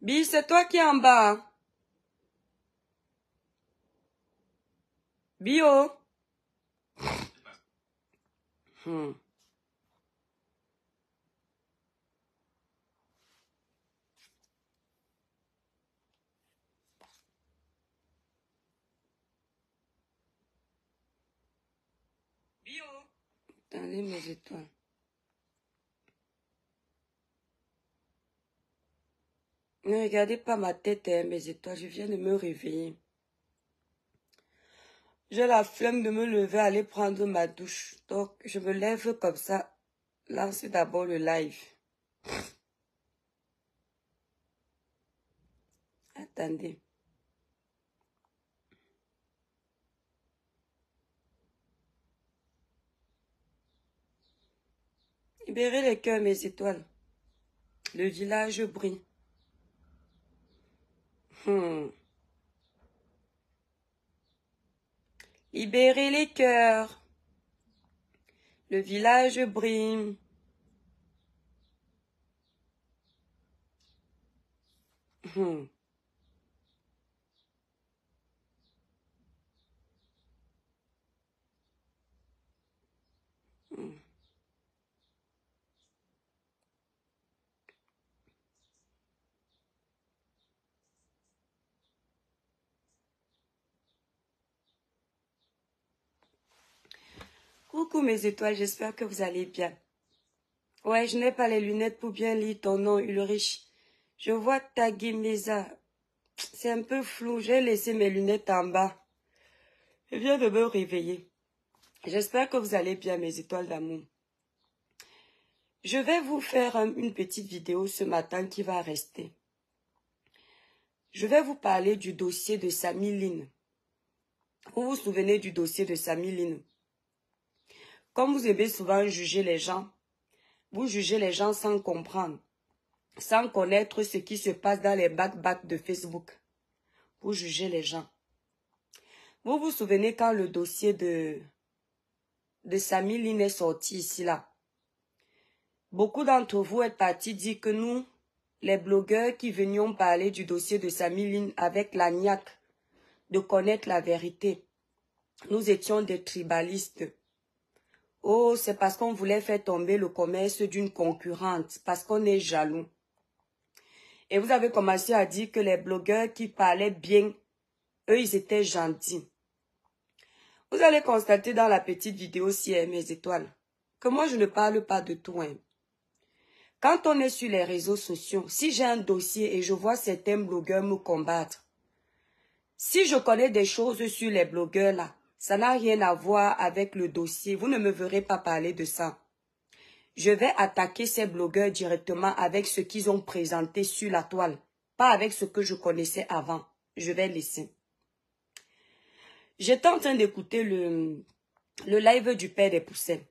Bi, c'est toi qui es en bas. Bio. Bio. Attendez mes étoiles. Ne regardez pas ma tête, hein, mes étoiles. Je viens de me réveiller. J'ai la flemme de me lever, aller prendre ma douche. Donc, je me lève comme ça. Lancez d'abord le live. Attendez. Libérez les cœurs, mes étoiles. Le village brille. Libérez les cœurs. Le village brille. Coucou mes étoiles, j'espère que vous allez bien. Ouais, je n'ai pas les lunettes pour bien lire ton nom, Ulrich. Je vois Tagimeza. C'est un peu flou, j'ai laissé mes lunettes en bas. Je viens de me réveiller. J'espère que vous allez bien, mes étoiles d'amour. Je vais vous faire une petite vidéo ce matin qui va rester. Je vais vous parler du dossier de Samy Lynn. Vous vous souvenez du dossier de Samy Lynn? Comme vous aimez souvent juger les gens, vous jugez les gens sans comprendre, sans connaître ce qui se passe dans les back de Facebook. Vous jugez les gens. Vous vous souvenez quand le dossier de Samy Lynn est sorti ici, là? Beaucoup d'entre vous êtes partis dire que nous, les blogueurs qui venions parler du dossier de Samy Lynn avec la niaque de connaître la vérité, nous étions des tribalistes. Oh, c'est parce qu'on voulait faire tomber le commerce d'une concurrente, parce qu'on est jaloux. Et vous avez commencé à dire que les blogueurs qui parlaient bien, eux, ils étaient gentils. Vous allez constater dans la petite vidéo si mes étoiles, que moi, je ne parle pas de tout. Hein. Quand on est sur les réseaux sociaux, si j'ai un dossier et je vois certains blogueurs me combattre, si je connais des choses sur les blogueurs là, ça n'a rien à voir avec le dossier. Vous ne me verrez pas parler de ça. Je vais attaquer ces blogueurs directement avec ce qu'ils ont présenté sur la toile. Pas avec ce que je connaissais avant. Je vais laisser. J'étais en train d'écouter le live du père des poussins.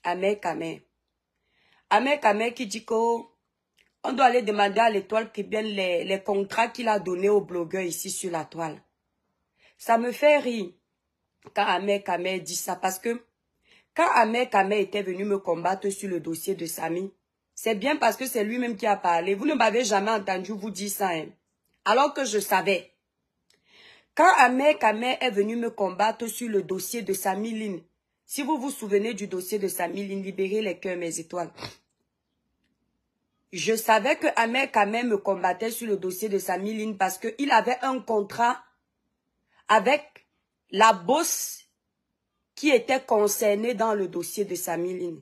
Ahmed Kamer. Ahmed Kamer qui dit qu'on doit aller demander à l'étoile que bien les contrats qu'il a donnés aux blogueurs ici sur la toile. Ça me fait rire quand Ahmed Kamer dit ça parce que quand Ahmed Kamer était venu me combattre sur le dossier de Samy, c'est bien parce que c'est lui-même qui a parlé. Vous ne m'avez jamais entendu vous dire ça, hein, alors que je savais. Quand Ahmed Kamer est venu me combattre sur le dossier de Samy Lynn, si vous vous souvenez du dossier de Samy Lynn, libérez les cœurs, mes étoiles. Je savais que Ahmed Kamer me combattait sur le dossier de Samy Lynn parce qu'il avait un contrat avec la bosse qui était concernée dans le dossier de Samy Lynn.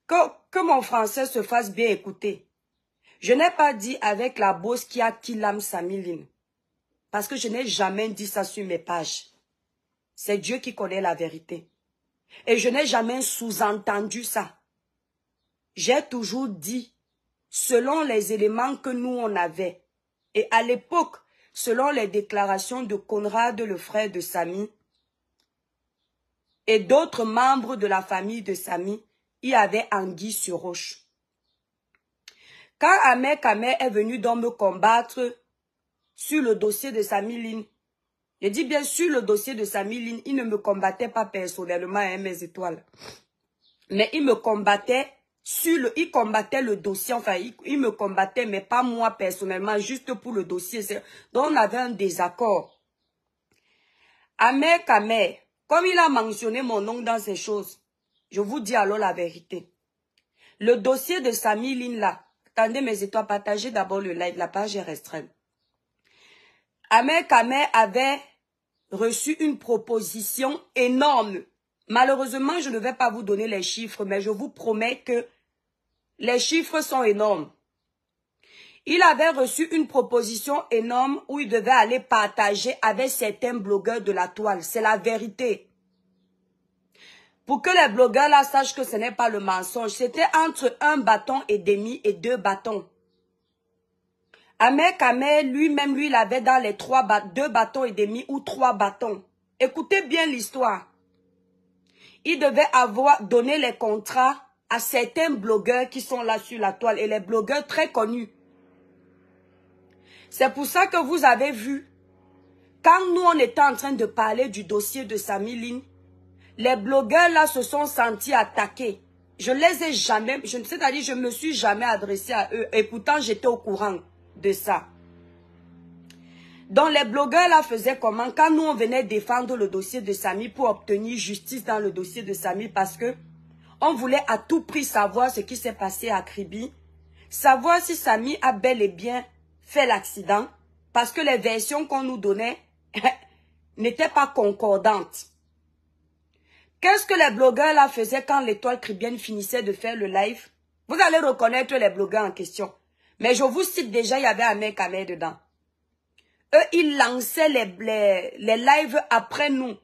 Que mon français se fasse bien écouter. Je n'ai pas dit avec la bosse qui a killé Samy Lynn. Parce que je n'ai jamais dit ça sur mes pages. C'est Dieu qui connaît la vérité. Et je n'ai jamais sous-entendu ça. J'ai toujours dit, selon les éléments que nous on avait, et à l'époque, selon les déclarations de Conrad, le frère de Samy, et d'autres membres de la famille de Samy, il y avait anguille sur roche. Quand Ahmed Kamer est venu donc me combattre sur le dossier de Samy Lynn, je dis bien sur le dossier de Samy Lynn, il ne me combattait pas personnellement, hein, mes étoiles. Mais il me combattait il combattait le dossier, enfin, il me combattait, mais pas moi personnellement, juste pour le dossier. Donc, on avait un désaccord. Ahmed Kamer, comme il a mentionné mon nom dans ces choses, je vous dis alors la vérité. Le dossier de Samy Line là, attendez mes étoiles, partagez d'abord le live, la page est restreinte. Ahmed Kamer avait reçu une proposition énorme. Malheureusement, je ne vais pas vous donner les chiffres, mais je vous promets que les chiffres sont énormes. Il avait reçu une proposition énorme où il devait aller partager avec certains blogueurs de la toile. C'est la vérité. Pour que les blogueurs là sachent que ce n'est pas le mensonge. C'était entre 1,5 bâton et 2 bâtons. Ahmed Kamer lui-même, lui, il avait dans les 2,5 bâtons ou 3 bâtons. Écoutez bien l'histoire. Il devait avoir donné les contrats à certains blogueurs qui sont là sur la toile et les blogueurs très connus. C'est pour ça que vous avez vu, quand nous on était en train de parler du dossier de Samy Line, les blogueurs là se sont sentis attaqués. Je les ai jamais, c'est-à-dire je me suis jamais adressée à eux et pourtant j'étais au courant de ça. Donc les blogueurs là faisaient comment? Quand nous on venait défendre le dossier de Samy pour obtenir justice dans le dossier de Samy parce que on voulait à tout prix savoir ce qui s'est passé à Kribi, savoir si Samy a bel et bien fait l'accident parce que les versions qu'on nous donnait n'étaient pas concordantes. Qu'est-ce que les blogueurs là faisaient quand l'étoile cribienne finissait de faire le live? Vous allez reconnaître les blogueurs en question. Mais je vous cite déjà, il y avait Ahmed Kamer dedans. Eux, ils lançaient les lives après nous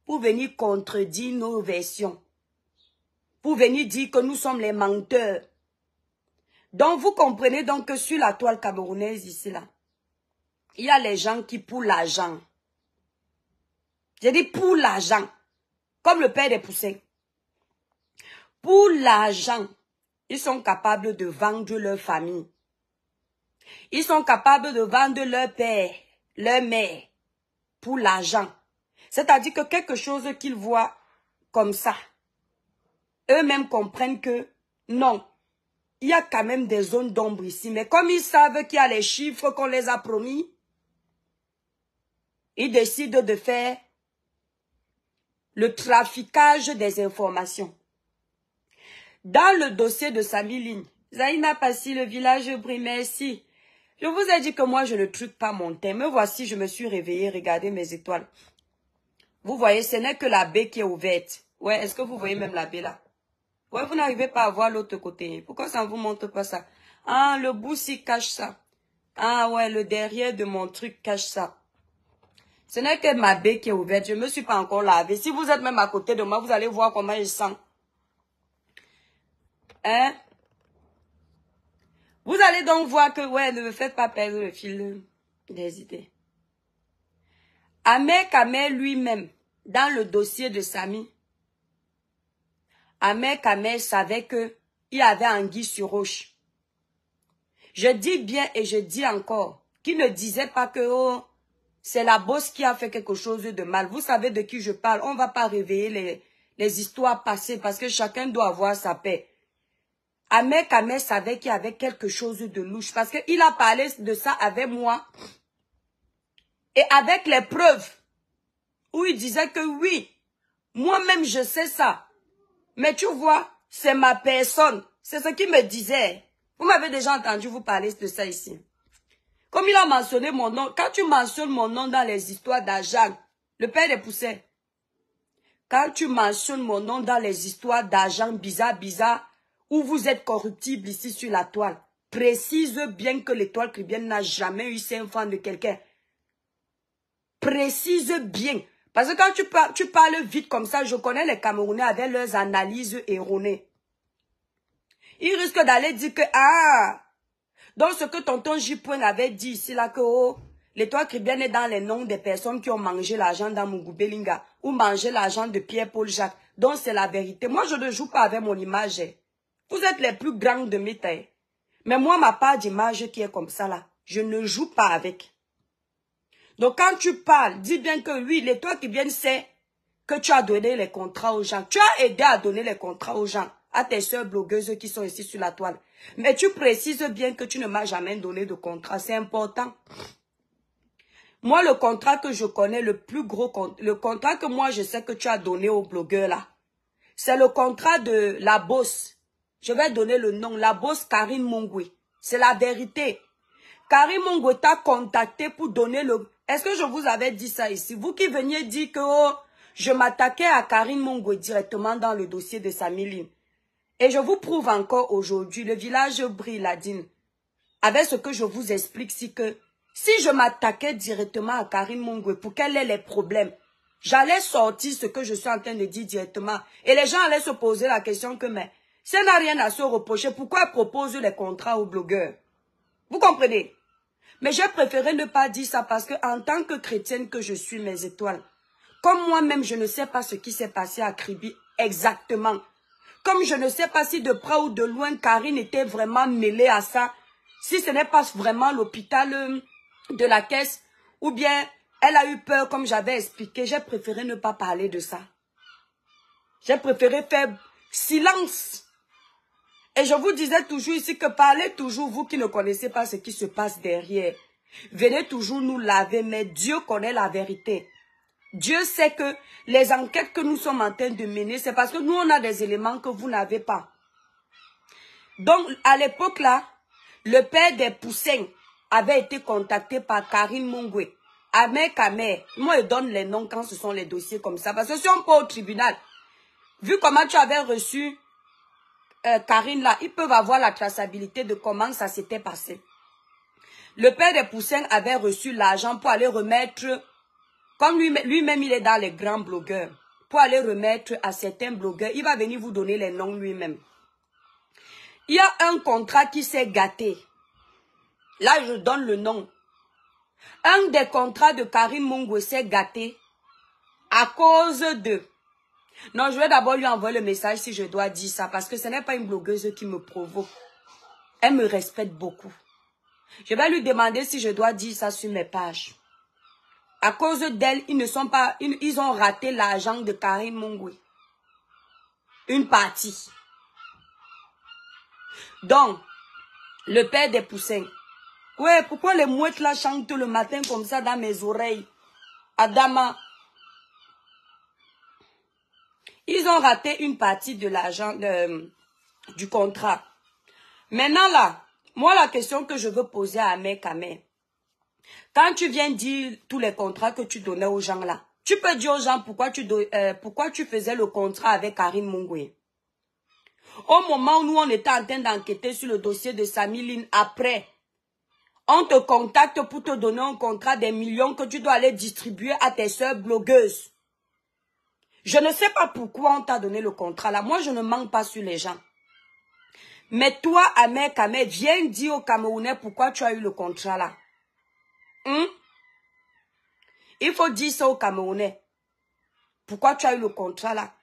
pour venir contredire nos versions. Pour venir dire que nous sommes les menteurs. Donc, vous comprenez donc que sur la toile camerounaise ici, là, il y a les gens qui pour l'argent. J'ai dit pour l'argent. Comme le père des poussins. Pour l'argent, ils sont capables de vendre leur famille. Ils sont capables de vendre leur père, leur mère, pour l'argent. C'est-à-dire que quelque chose qu'ils voient comme ça, eux-mêmes comprennent que non, il y a quand même des zones d'ombre ici. Mais comme ils savent qu'il y a les chiffres qu'on les a promis, ils décident de faire le traficage des informations. Dans le dossier de Samy Line, Zaina Passi, le village brille, merci. Je vous ai dit que moi, je ne truque pas mon thème. Me voici, je me suis réveillée, regardez mes étoiles. Vous voyez, ce n'est que la baie qui est ouverte. Ouais, est-ce que vous voyez même la baie là? Ouais, vous n'arrivez pas à voir l'autre côté. Pourquoi ça ne vous montre pas ça? Ah, le bout ci cache ça. Ah ouais, le derrière de mon truc cache ça. Ce n'est que ma baie qui est ouverte. Je ne me suis pas encore lavée. Si vous êtes même à côté de moi, vous allez voir comment je sens. Hein? Vous allez donc voir que, ouais, ne me faites pas perdre le fil des idées. Ahmed Kamer lui-même, dans le dossier de Samy, Ahmed Kamer savait que il y avait anguille sur roche. Je dis bien et je dis encore, qu'il ne disait pas que, oh, c'est la bosse qui a fait quelque chose de mal. Vous savez de qui je parle. On ne va pas réveiller les histoires passées parce que chacun doit avoir sa paix. Ahmed Kamer savait qu'il y avait quelque chose de louche parce qu'il a parlé de ça avec moi et avec les preuves où il disait que oui, moi-même je sais ça. Mais tu vois, c'est ma personne. C'est ce qu'il me disait. Vous m'avez déjà entendu vous parler de ça ici. Comme il a mentionné mon nom, quand tu mentionnes mon nom dans les histoires d'argent, le père des poussins, quand tu mentionnes mon nom dans les histoires d'argent bizarre, où vous êtes corruptible ici sur la toile, précise bien que l'étoile cribienne n'a jamais eu 5 francs de quelqu'un. Précise bien. Parce que quand tu parles vite comme ça, je connais les Camerounais avec leurs analyses erronées. Ils risquent d'aller dire que, ah, donc ce que tonton J. avait dit ici, là, que oh, l'étoile cribienne est dans les noms des personnes qui ont mangé l'argent dans Mugubelinga ou mangé l'argent de Pierre-Paul Jacques. Donc c'est la vérité. Moi, je ne joue pas avec mon image. Vous êtes les plus grands de mes tailles. Mais moi, ma part d'image qui est comme ça, là, je ne joue pas avec. Donc quand tu parles, dis bien que oui, l'étoile cribienne sait que tu as donné les contrats aux gens. Tu as aidé à donner les contrats aux gens. à tes sœurs blogueuses qui sont ici sur la toile. Mais tu précises bien que tu ne m'as jamais donné de contrat. C'est important. Moi, le contrat que je connais, le plus gros, le contrat que moi je sais que tu as donné aux blogueurs là, c'est le contrat de la boss. Je vais donner le nom, la boss Karine Mongwe. C'est la vérité. Karine Mongwe t'a contacté pour donner le... Est-ce que je vous avais dit ça ici? Vous qui veniez dire que oh, je m'attaquais à Karine Mongwe directement dans le dossier de Samiline. Et je vous prouve encore aujourd'hui, le village brille Ladine. Avec ce que je vous explique, c'est que si je m'attaquais directement à Karine Mongwe pour qu'elle ait les problèmes, j'allais sortir ce que je suis en train de dire directement. Et les gens allaient se poser la question que, mais, si elle n'a rien à se reprocher, pourquoi elle propose les contrats aux blogueurs? Vous comprenez? Mais j'ai préféré ne pas dire ça parce que en tant que chrétienne que je suis, mes étoiles, comme moi-même, je ne sais pas ce qui s'est passé à Kribi exactement. Comme je ne sais pas si de près ou de loin, Karine était vraiment mêlée à ça. Si ce n'est pas vraiment l'hôpital de la caisse, ou bien elle a eu peur, comme j'avais expliqué, j'ai préféré ne pas parler de ça. J'ai préféré faire silence. Et je vous disais toujours ici que parlez toujours, vous qui ne connaissez pas ce qui se passe derrière. Venez toujours nous laver, mais Dieu connaît la vérité. Dieu sait que les enquêtes que nous sommes en train de mener, c'est parce que nous, on a des éléments que vous n'avez pas. Donc, à l'époque là, le père des Poussins avait été contacté par Karine Mongwe. Amer Kamer, moi je donne les noms quand ce sont les dossiers comme ça. Parce que si on peut au tribunal, vu comment tu avais reçu Karine là, ils peuvent avoir la traçabilité de comment ça s'était passé. Le père des Poussins avait reçu l'argent pour aller remettre, comme lui-même il est dans les grands blogueurs, pour aller remettre à certains blogueurs, il va venir vous donner les noms lui-même. Il y a un contrat qui s'est gâté. Là, je donne le nom. Un des contrats de Karine Mongwe s'est gâté à cause de... Non, je vais d'abord lui envoyer le message si je dois dire ça, parce que ce n'est pas une blogueuse qui me provoque. Elle me respecte beaucoup. Je vais lui demander si je dois dire ça sur mes pages. À cause d'elle, ils ont raté l'argent de Karine Mongwe. Une partie. Donc, le père des Poussins. Ouais, pourquoi les mouettes là chantent le matin comme ça dans mes oreilles? Adama. Ils ont raté une partie de l'argent du contrat. Maintenant là, moi la question que je veux poser à Amer Kamer. Quand tu viens dire tous les contrats que tu donnais aux gens là, tu peux dire aux gens pourquoi tu faisais le contrat avec Karine Mongwe. Au moment où nous on était en train d'enquêter sur le dossier de Samiline, après, on te contacte pour te donner un contrat des millions que tu dois aller distribuer à tes sœurs blogueuses. Je ne sais pas pourquoi on t'a donné le contrat là. Moi, je ne manque pas sur les gens. Mais toi, Amer Kamer, viens dire aux Camerounais pourquoi tu as eu le contrat là. Il faut dire ça aux Camerounais. Pourquoi tu as eu le contrat là?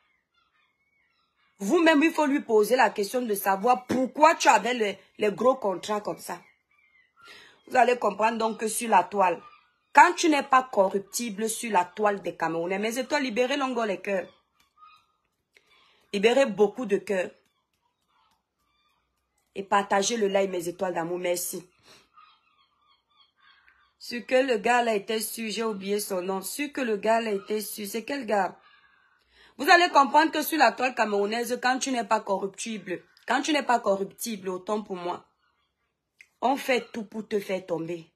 Vous-même, il faut lui poser la question de savoir pourquoi tu avais les gros contrats comme ça. Vous allez comprendre donc que sur la toile, quand tu n'es pas corruptible sur la toile des Camerounais, mes étoiles, libérez longueur les cœurs. Libérez beaucoup de cœurs. Et partagez le like, mes étoiles d'amour. Merci. Ce que le gars là était su, j'ai oublié son nom. Ce que le gars là était su, c'est quel gars? Vous allez comprendre que sur la toile camerounaise, quand tu n'es pas corruptible, autant pour moi, on fait tout pour te faire tomber.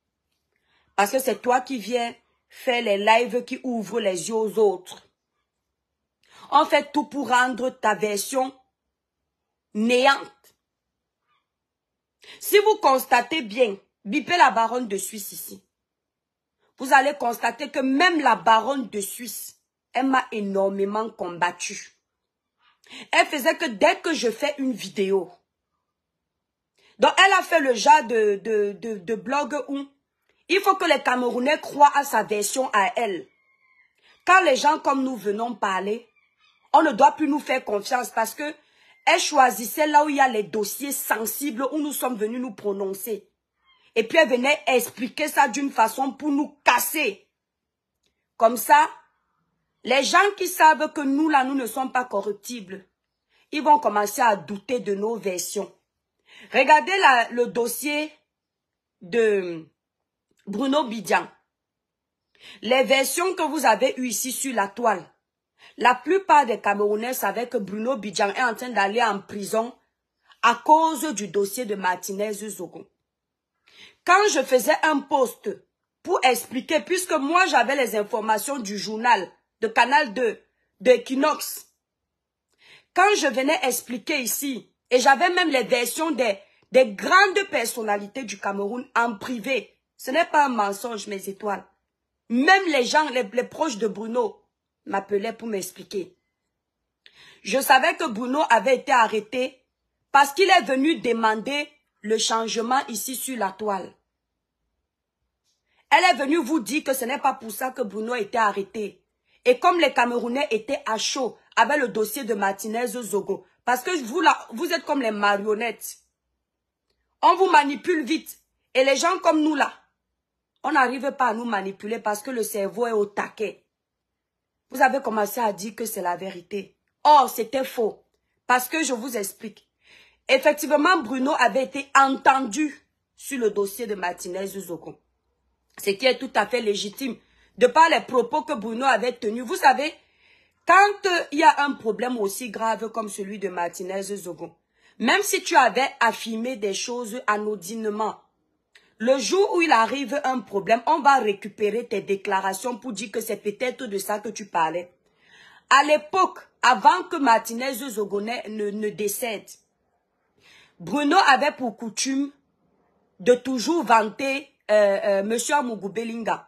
Parce que c'est toi qui viens faire les lives qui ouvrent les yeux aux autres. On fait tout pour rendre ta version néante. Si vous constatez bien, bipez la baronne de Suisse ici. Vous allez constater que même la baronne de Suisse, elle m'a énormément combattu. Elle faisait que dès que je fais une vidéo, donc elle a fait le genre de blog où il faut que les Camerounais croient à sa version à elle. Quand les gens comme nous venons parler, on ne doit plus nous faire confiance parce que elle choisissait là où il y a les dossiers sensibles où nous sommes venus nous prononcer. Et puis elle venait expliquer ça d'une façon pour nous casser. Comme ça, les gens qui savent que nous là, nous ne sommes pas corruptibles, ils vont commencer à douter de nos versions. Regardez le dossier de Bruno Bidjan. Les versions que vous avez eues ici sur la toile, la plupart des Camerounais savaient que Bruno Bidjan est en train d'aller en prison à cause du dossier de Martinez Zogo. Quand je faisais un post pour expliquer, puisque moi j'avais les informations du journal de Canal 2, de Equinox, quand je venais expliquer ici, et j'avais même les versions des grandes personnalités du Cameroun en privé, ce n'est pas un mensonge mes étoiles. Même les gens, les proches de Bruno, m'appelaient pour m'expliquer. Je savais que Bruno avait été arrêté parce qu'il est venu demander le changement ici sur la toile. Elle est venue vous dire que ce n'est pas pour ça que Bruno était arrêté. Et comme les Camerounais étaient à chaud avec le dossier de Martinez Zogo, parce que vous là, vous êtes comme les marionnettes. On vous manipule vite. Et les gens comme nous là, on n'arrive pas à nous manipuler parce que le cerveau est au taquet. Vous avez commencé à dire que c'est la vérité. Or, c'était faux. Parce que je vous explique. Effectivement, Bruno avait été entendu sur le dossier de Martinez Zogo. Ce qui est tout à fait légitime. De par les propos que Bruno avait tenus. Vous savez, quand il y a un problème aussi grave comme celui de Martinez Zogo, même si tu avais affirmé des choses anodinement, le jour où il arrive un problème, on va récupérer tes déclarations pour dire que c'est peut-être de ça que tu parlais. À l'époque, avant que Martinez Zogo ne décède, Bruno avait pour coutume de toujours vanter Monsieur Amougou Belinga.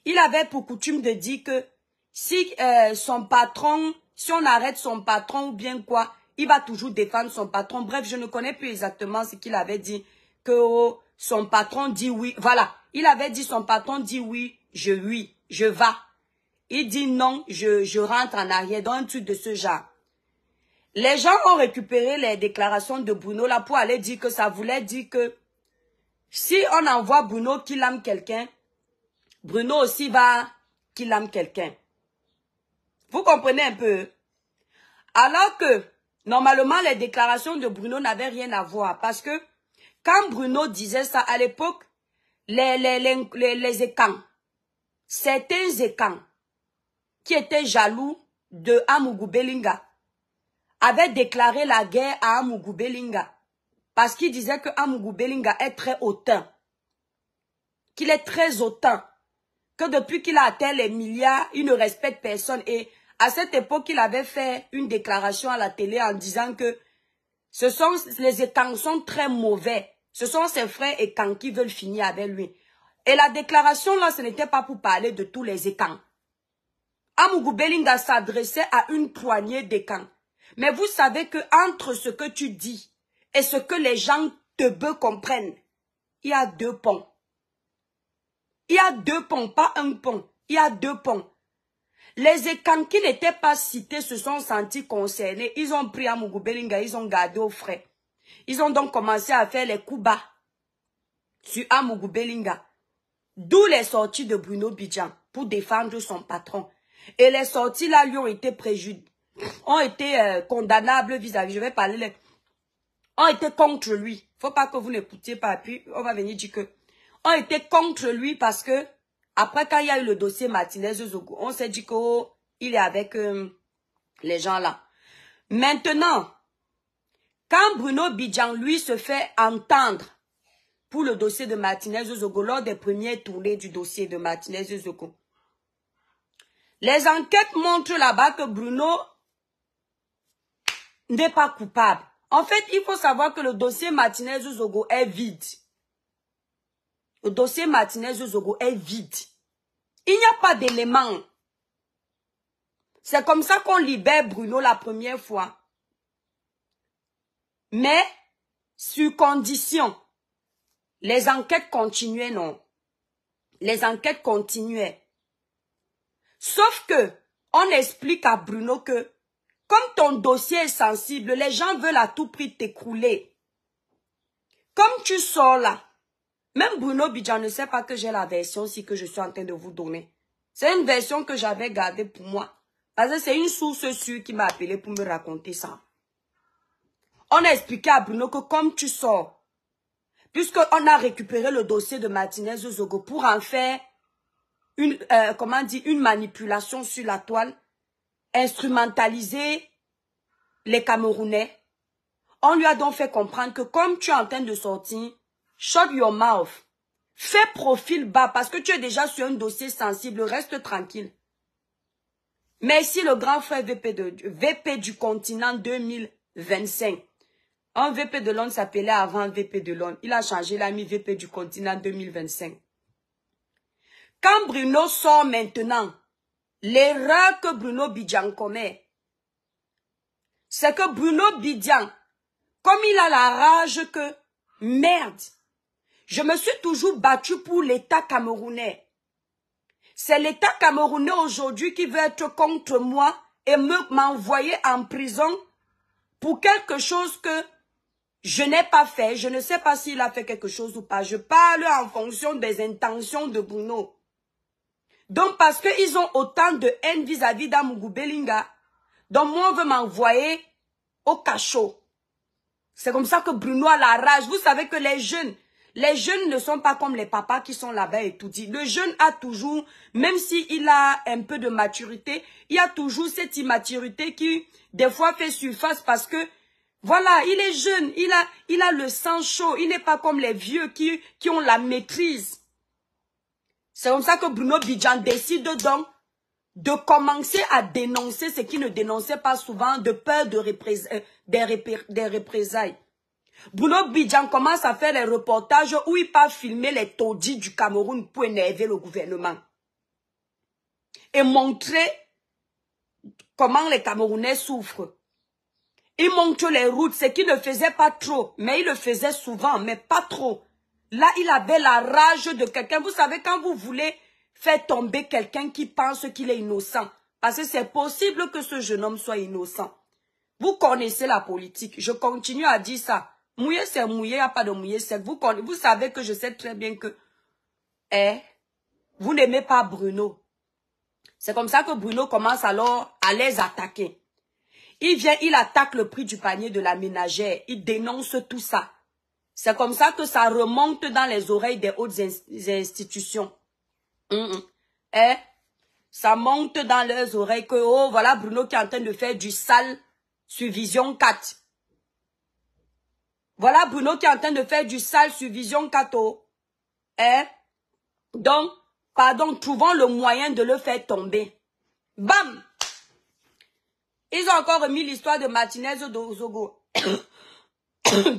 Il avait pour coutume de dire que si son patron, si on arrête son patron ou bien quoi, il va toujours défendre son patron. Bref, je ne connais plus exactement ce qu'il avait dit. Que oh, son patron dit oui. Voilà, il avait dit son patron dit oui, je vais. Il dit non, je rentre en arrière, dans un truc de ce genre. Les gens ont récupéré les déclarations de Bruno là pour aller dire que ça voulait dire que si on envoie Bruno qu'il aime quelqu'un, Bruno aussi va qu'il aime quelqu'un. Vous comprenez un peu? Alors que, normalement, les déclarations de Bruno n'avaient rien à voir. Parce que, quand Bruno disait ça, à l'époque, les écans, certains écans qui étaient jaloux de Amougou Belinga, avaient déclaré la guerre à Amougou Belinga. Parce qu'ils disaient que Amougou Belinga est très hautain. Qu'il est très hautain. Que depuis qu'il a atteint les milliards, il ne respecte personne. Et à cette époque, il avait fait une déclaration à la télé en disant que les étangs sont très mauvais. Ce sont ses frères étangs qui veulent finir avec lui. Et la déclaration là, ce n'était pas pour parler de tous les étangs. Amougou Belinga s'adressait à une poignée d'étangs. Mais vous savez que entre ce que tu dis et ce que les gens te veulent comprendre, il y a 2 ponts. Il y a 2 ponts, pas un pont. Il y a 2 ponts. Les écans qui n'étaient pas cités se sont sentis concernés. Ils ont pris Amougou Belinga, ils ont gardé au frais. Ils ont donc commencé à faire les coups bas sur Amougou Belinga. D'où les sorties de Bruno Bidjan pour défendre son patron. Et les sorties là lui ont été ont été condamnables vis-à-vis. Je vais parler ont été contre lui. Faut pas que vous n'écoutiez pas. Puis on va venir dire que ont été contre lui parce que après quand il y a eu le dossier Martinez Zogo, on s'est dit qu'il est avec les gens là. Maintenant, quand Bruno Bidjan lui se fait entendre pour le dossier de Martinez Zogo lors des premières tournées du dossier de Martinez Zogo, les enquêtes montrent là-bas que Bruno n'est pas coupable. En fait, il faut savoir que le dossier Martinez Zogo est vide. Le dossier Martinez Zogo est vide. Il n'y a pas d'éléments. C'est comme ça qu'on libère Bruno la première fois. Mais, sur condition, les enquêtes continuaient, non. Les enquêtes continuaient. Sauf que, on explique à Bruno que, comme ton dossier est sensible, les gens veulent à tout prix t'écrouler. Comme tu sors là, même Bruno Bidjan ne sait pas que j'ai la version si que je suis en train de vous donner. C'est une version que j'avais gardée pour moi. Parce que c'est une source sûre qui m'a appelé pour me raconter ça. On a expliqué à Bruno que comme tu sors, puisqu'on a récupéré le dossier de Martinez Zogo pour en faire une, une manipulation sur la toile, instrumentaliser les Camerounais, on lui a donc fait comprendre que comme tu es en train de sortir, shut your mouth, fais profil bas parce que tu es déjà sur un dossier sensible, reste tranquille. Mais si le grand frère VP du continent 2025, un VP de Londres s'appelait avant VP de Londres, il a changé, il a mis VP du continent 2025. Quand Bruno sort maintenant, l'erreur que Bruno Bidjan commet, c'est que Bruno Bidjan, comme il a la rage que, merde, je me suis toujours battu pour l'État camerounais. C'est l'État camerounais aujourd'hui qui veut être contre moi et m'envoyer en prison pour quelque chose que je n'ai pas fait. Je ne sais pas s'il a fait quelque chose ou pas. Je parle en fonction des intentions de Bruno. Donc parce qu'ils ont autant de haine vis-à-vis d'Amougou Belinga, donc moi on veut m'envoyer au cachot. C'est comme ça que Bruno a la rage. Vous savez que les jeunes ne sont pas comme les papas qui sont là-bas et tout dit. Le jeune a toujours, même s'il a un peu de maturité, il y a toujours cette immaturité qui, des fois, fait surface parce que, voilà, il est jeune, il a le sang chaud, il n'est pas comme les vieux qui ont la maîtrise. C'est comme ça que Bruno Bidjan décide donc de commencer à dénoncer ce qu'il ne dénonçait pas souvent de peur de des représailles. Bruno Bidjan commence à faire les reportages où il part filmer les taudis du Cameroun pour énerver le gouvernement. Et montrer comment les Camerounais souffrent. Il montre les routes, ce qu'il ne faisait pas trop, mais il le faisait souvent, mais pas trop. Là, il avait la rage de quelqu'un. Vous savez, quand vous voulez faire tomber quelqu'un qui pense qu'il est innocent, parce que c'est possible que ce jeune homme soit innocent. Vous connaissez la politique. Je continue à dire ça. Mouiller, c'est mouiller, il n'y a pas de mouiller, c'est vous. Vous savez que je sais très bien que vous n'aimez pas Bruno. C'est comme ça que Bruno commence alors à les attaquer. Il vient, il attaque le prix du panier de la ménagère. Il dénonce tout ça. C'est comme ça que ça remonte dans les oreilles des hautes institutions. Ça monte dans leurs oreilles que, oh, voilà Bruno qui est en train de faire du sale sur Vision 4. Voilà Bruno qui est en train de faire du sale sur Vision 4. Oh. Donc, pardon, trouvons le moyen de le faire tomber. Bam! Ils ont encore remis l'histoire de Martinez Zogo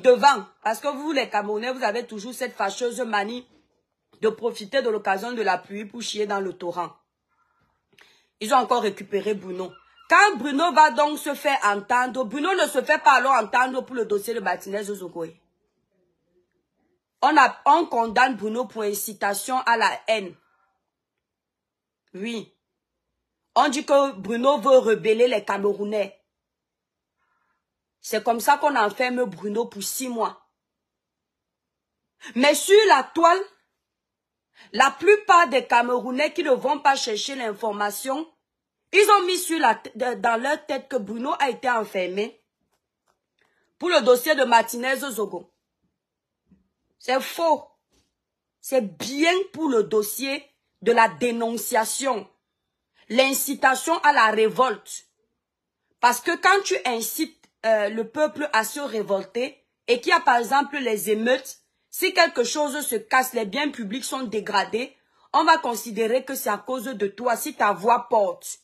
devant. Parce que vous, les Camerounais, vous avez toujours cette fâcheuse manie de profiter de l'occasion de la pluie pour chier dans le torrent. Ils ont encore récupéré Bruno. Quand Bruno va donc se faire entendre, Bruno ne se fait pas alors entendre pour le dossier de Martinez Zogo. On condamne Bruno pour incitation à la haine. Oui. On dit que Bruno veut rebeller les Camerounais. C'est comme ça qu'on enferme Bruno pour 6 mois. Mais sur la toile, la plupart des Camerounais qui ne vont pas chercher l'information, ils ont mis dans leur tête que Bruno a été enfermé pour le dossier de Martinez Zogo. C'est faux. C'est bien pour le dossier de la dénonciation. L'incitation à la révolte. Parce que quand tu incites le peuple à se révolter et qu'il y a par exemple les émeutes, si quelque chose se casse, les biens publics sont dégradés, on va considérer que c'est à cause de toi si ta voix porte.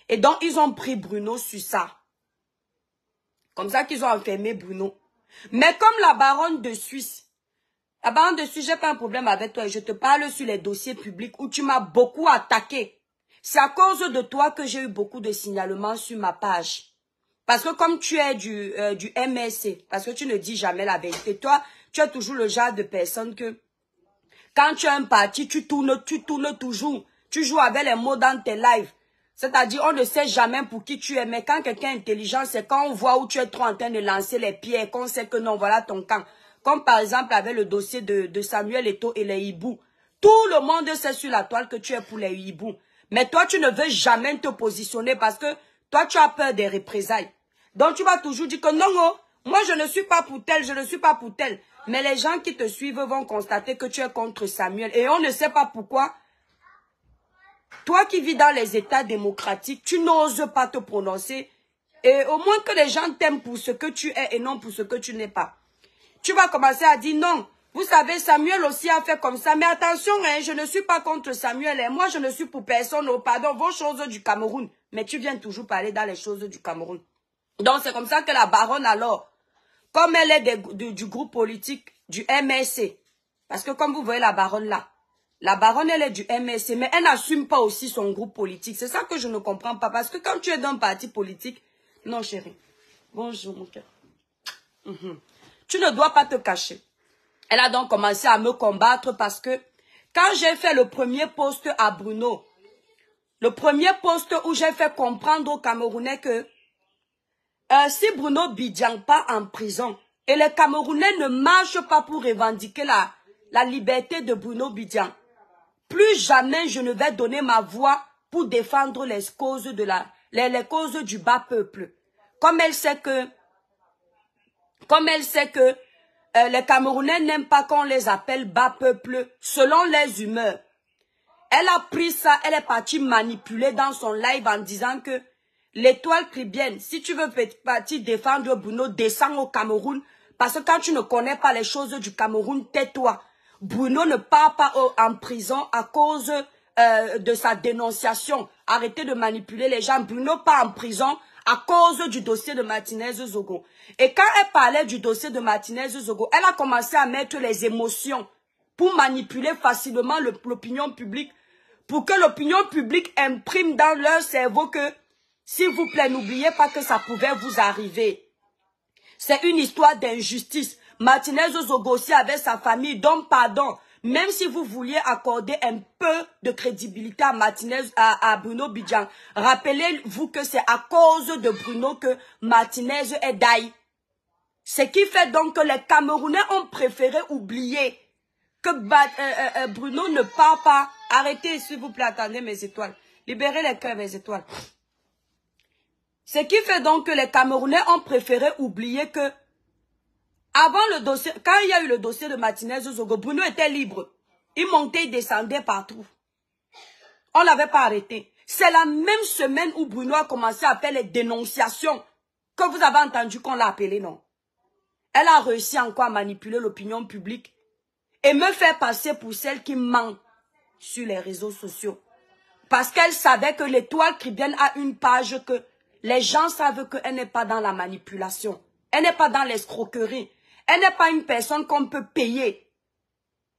Et donc ils ont pris Bruno sur ça. Comme ça qu'ils ont enfermé Bruno. Mais comme la baronne de Suisse, j'ai pas un problème avec toi et je te parle sur les dossiers publics où tu m'as beaucoup attaqué. C'est à cause de toi que j'ai eu beaucoup de signalements sur ma page. Parce que comme tu es du MSC, parce que tu ne dis jamais la vérité, toi, tu es toujours le genre de personne que, quand tu as un parti, tu tournes toujours. Tu joues avec les mots dans tes lives. C'est-à-dire, on ne sait jamais pour qui tu es. Mais quand quelqu'un est intelligent, c'est quand on voit où tu es trop en train de lancer les pierres, qu'on sait que non, voilà ton camp. Comme par exemple avec le dossier de Samuel Eto'o et les hiboux. Tout le monde sait sur la toile que tu es pour les hiboux. Mais toi, tu ne veux jamais te positionner parce que toi, tu as peur des représailles. Donc, tu vas toujours dire que non, Moi, je ne suis pas pour tel, je ne suis pas pour tel. Mais les gens qui te suivent vont constater que tu es contre Samuel. Et on ne sait pas pourquoi. Toi qui vis dans les États démocratiques, tu n'oses pas te prononcer. Et au moins que les gens t'aiment pour ce que tu es et non pour ce que tu n'es pas. Tu vas commencer à dire non. Vous savez, Samuel aussi a fait comme ça. Mais attention, hein, je ne suis pas contre Samuel. Et moi, je ne suis pour personne. Oh, pardon, vos choses du Cameroun. Mais tu viens toujours parler dans les choses du Cameroun. Donc, c'est comme ça que la baronne, alors, comme elle est du groupe politique du MSC, parce que comme vous voyez la baronne là, la baronne, elle est du MSC, mais elle n'assume pas aussi son groupe politique. C'est ça que je ne comprends pas. Parce que quand tu es d'un parti politique... Non, chérie. Bonjour, mon cœur. Tu ne dois pas te cacher. Elle a donc commencé à me combattre parce que quand j'ai fait le premier post à Bruno, le premier post où j'ai fait comprendre aux Camerounais que si Bruno Bidjang part en prison et les Camerounais ne marchent pas pour revendiquer la liberté de Bruno Bidjang, plus jamais je ne vais donner ma voix pour défendre les causes les causes du bas peuple. Comme elle sait que les Camerounais n'aiment pas qu'on les appelle bas peuple selon les humeurs. Elle a pris ça, elle est partie manipuler dans son live en disant que l'étoile tribienne, si tu veux partir défendre Bruno, descends au Cameroun. Parce que quand tu ne connais pas les choses du Cameroun, tais-toi. Bruno ne part pas en prison à cause de sa dénonciation. Arrêtez de manipuler les gens. Bruno part en prison à cause du dossier de Martinez Zogo. Et quand elle parlait du dossier de Martinez Zogo, elle a commencé à mettre les émotions pour manipuler facilement l'opinion publique, pour que l'opinion publique imprime dans leur cerveau que, s'il vous plaît, n'oubliez pas que ça pouvait vous arriver. C'est une histoire d'injustice. Martinez Zogo aussi avec sa famille, donc pardon. Même si vous vouliez accorder un peu de crédibilité à à Bruno Bidjang, rappelez-vous que c'est à cause de Bruno que Martinez est daï. Ce qui fait donc que les Camerounais ont préféré oublier que Bruno ne part pas. Arrêtez, s'il vous plaît, attendez mes étoiles. Libérez les cœurs, mes étoiles. Ce qui fait donc que les Camerounais ont préféré oublier que avant le dossier, quand il y a eu le dossier de Martinez Zogo, Bruno était libre. Il montait, il descendait partout. On ne l'avait pas arrêté. C'est la même semaine où Bruno a commencé à faire les dénonciations que vous avez entendu qu'on l'a appelé, non? Elle a réussi encore à manipuler l'opinion publique et me faire passer pour celle qui ment sur les réseaux sociaux. Parce qu'elle savait que l'étoile tribienne a une page que les gens savent qu'elle n'est pas dans la manipulation. Elle n'est pas dans l'escroquerie. Elle n'est pas une personne qu'on peut payer.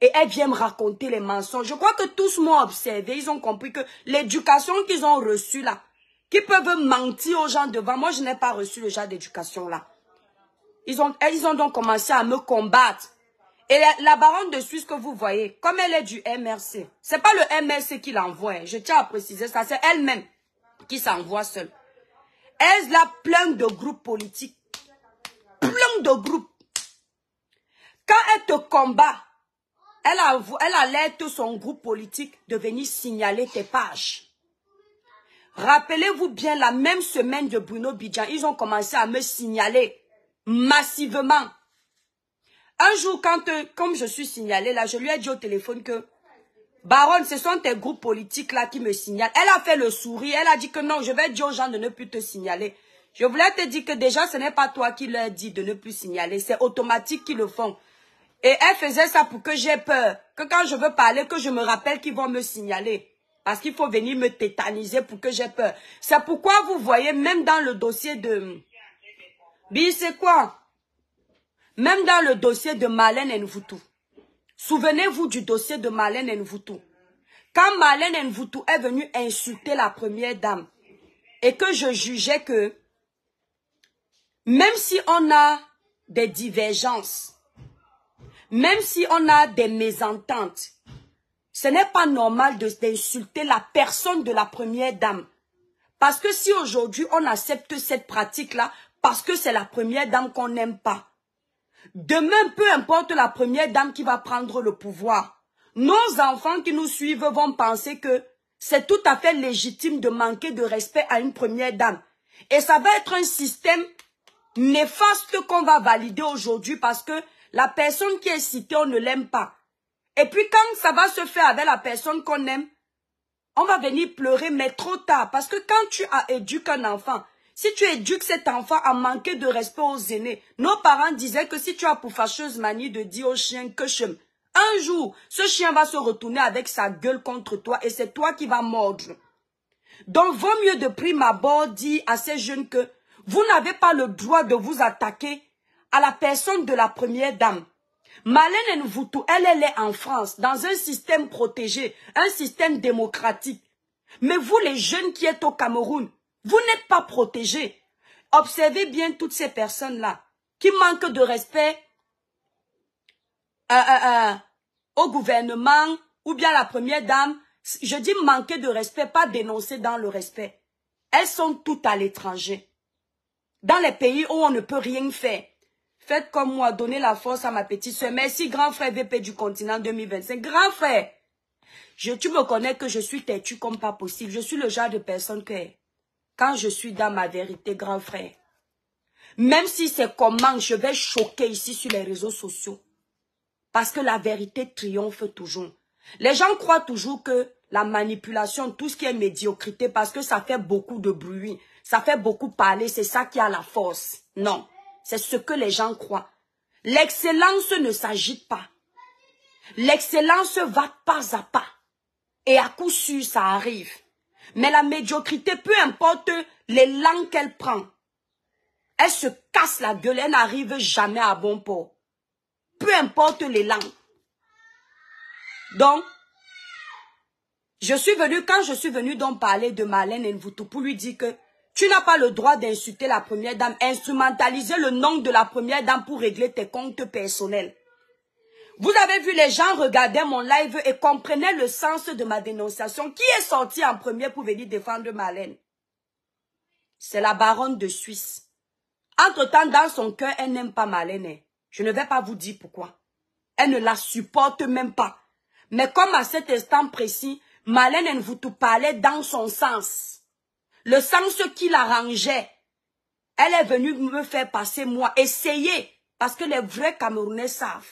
Et elle vient me raconter les mensonges. Je crois que tous m'ont observé. Ils ont compris que l'éducation qu'ils ont reçue là, qui peuvent mentir aux gens devant. Moi, je n'ai pas reçu le genre d'éducation là. Ils ont donc commencé à me combattre. Et la baronne de Suisse que vous voyez, comme elle est du MRC, c'est pas le MRC qui l'envoie. Je tiens à préciser ça. C'est elle-même qui s'envoie seule. Elle a plein de groupes politiques. Plein de groupes. Quand elle te combat, elle alerte son groupe politique de venir signaler tes pages. Rappelez-vous bien, la même semaine de Bruno Bidjang, ils ont commencé à me signaler massivement. Un jour, comme je suis signalée là, je lui ai dit au téléphone que baronne, ce sont tes groupes politiques là qui me signalent. Elle a fait le sourire, elle a dit que non, je vais dire aux gens de ne plus te signaler. Je voulais te dire que déjà, ce n'est pas toi qui leur dis de ne plus signaler. C'est automatique qu'ils le font. Et elle faisait ça pour que j'ai peur. Que quand je veux parler, que je me rappelle qu'ils vont me signaler. Parce qu'il faut venir me tétaniser pour que j'ai peur. C'est pourquoi vous voyez, même dans le dossier de... Bi, c'est quoi? Même dans le dossier de Marlène Nvutu. Souvenez-vous du dossier de Marlène Nvutu. Quand Marlène Nvutu est venue insulter la première dame, et que je jugeais que même si on a des divergences, même si on a des mésententes, ce n'est pas normal d'insulter la personne de la première dame. Parce que si aujourd'hui on accepte cette pratique-là, parce que c'est la première dame qu'on n'aime pas, demain, peu importe la première dame qui va prendre le pouvoir, nos enfants qui nous suivent vont penser que c'est tout à fait légitime de manquer de respect à une première dame. Et ça va être un système néfaste qu'on va valider aujourd'hui parce que la personne qui est citée, on ne l'aime pas. Et puis quand ça va se faire avec la personne qu'on aime, on va venir pleurer, mais trop tard. Parce que quand tu as éduqué un enfant, si tu éduques cet enfant à manquer de respect aux aînés, nos parents disaient que si tu as pour fâcheuse manie de dire au chien que j'aime, un jour, ce chien va se retourner avec sa gueule contre toi et c'est toi qui vas mordre. Donc, vaut mieux de prime abord dire à ces jeunes que vous n'avez pas le droit de vous attaquer à la personne de la première dame. Marlène Nvoutou, elle est en France, dans un système protégé, un système démocratique. Mais vous, les jeunes qui êtes au Cameroun, vous n'êtes pas protégés. Observez bien toutes ces personnes-là qui manquent de respect au gouvernement ou bien la première dame. Je dis manquer de respect, pas dénoncer dans le respect. Elles sont toutes à l'étranger. Dans les pays où on ne peut rien faire. Faites comme moi, donnez la force à ma petite soeur. Merci, grand frère VP du continent 2025. Grand frère, tu me connais que je suis têtu comme pas possible. Je suis le genre de personne que, quand je suis dans ma vérité, grand frère, même si c'est comment, je vais choquer ici sur les réseaux sociaux. Parce que la vérité triomphe toujours. Les gens croient toujours que la manipulation, tout ce qui est médiocrité, parce que ça fait beaucoup de bruit, ça fait beaucoup parler, c'est ça qui a la force. Non, c'est ce que les gens croient. L'excellence ne s'agite pas. L'excellence va pas à pas. Et à coup sûr, ça arrive. Mais la médiocrité, peu importe l'élan qu'elle prend, elle se casse la gueule, elle n'arrive jamais à bon port. Peu importe l'élan. Donc, quand je suis venue donc parler de Marlène Nvoutou pour lui dire que tu n'as pas le droit d'insulter la première dame, instrumentaliser le nom de la première dame pour régler tes comptes personnels. Vous avez vu, les gens regardaient mon live et comprenaient le sens de ma dénonciation. Qui est sorti en premier pour venir défendre Marlène? C'est la baronne de Suisse. Entre-temps, dans son cœur, elle n'aime pas Marlène. Je ne vais pas vous dire pourquoi. Elle ne la supporte même pas. Mais comme à cet instant précis, Marlène Nvoutou parlait dans son sens. Le sens qui l'arrangeait. Elle est venue me faire passer, moi, essayer, parce que les vrais Camerounais savent,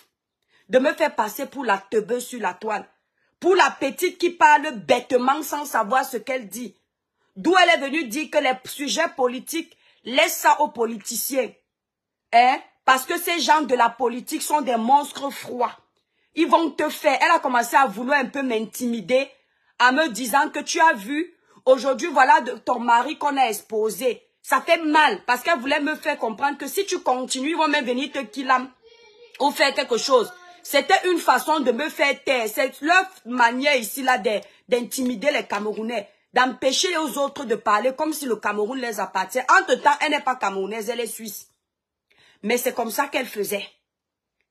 de me faire passer pour la teubeuse sur la toile. Pour la petite qui parle bêtement sans savoir ce qu'elle dit. D'où elle est venue dire que les sujets politiques, laisse ça aux politiciens. Hein? Parce que ces gens de la politique sont des monstres froids. Ils vont te faire. Elle a commencé à vouloir un peu m'intimider en me disant que tu as vu, aujourd'hui voilà ton mari qu'on a exposé. Ça fait mal parce qu'elle voulait me faire comprendre que si tu continues, ils vont même venir te killer ou faire quelque chose. C'était une façon de me faire taire. C'est leur manière ici là d'intimider les Camerounais, d'empêcher les autres de parler comme si le Cameroun les appartient. Entre-temps, elle n'est pas camerounaise, elle est suisse. Mais c'est comme ça qu'elle faisait.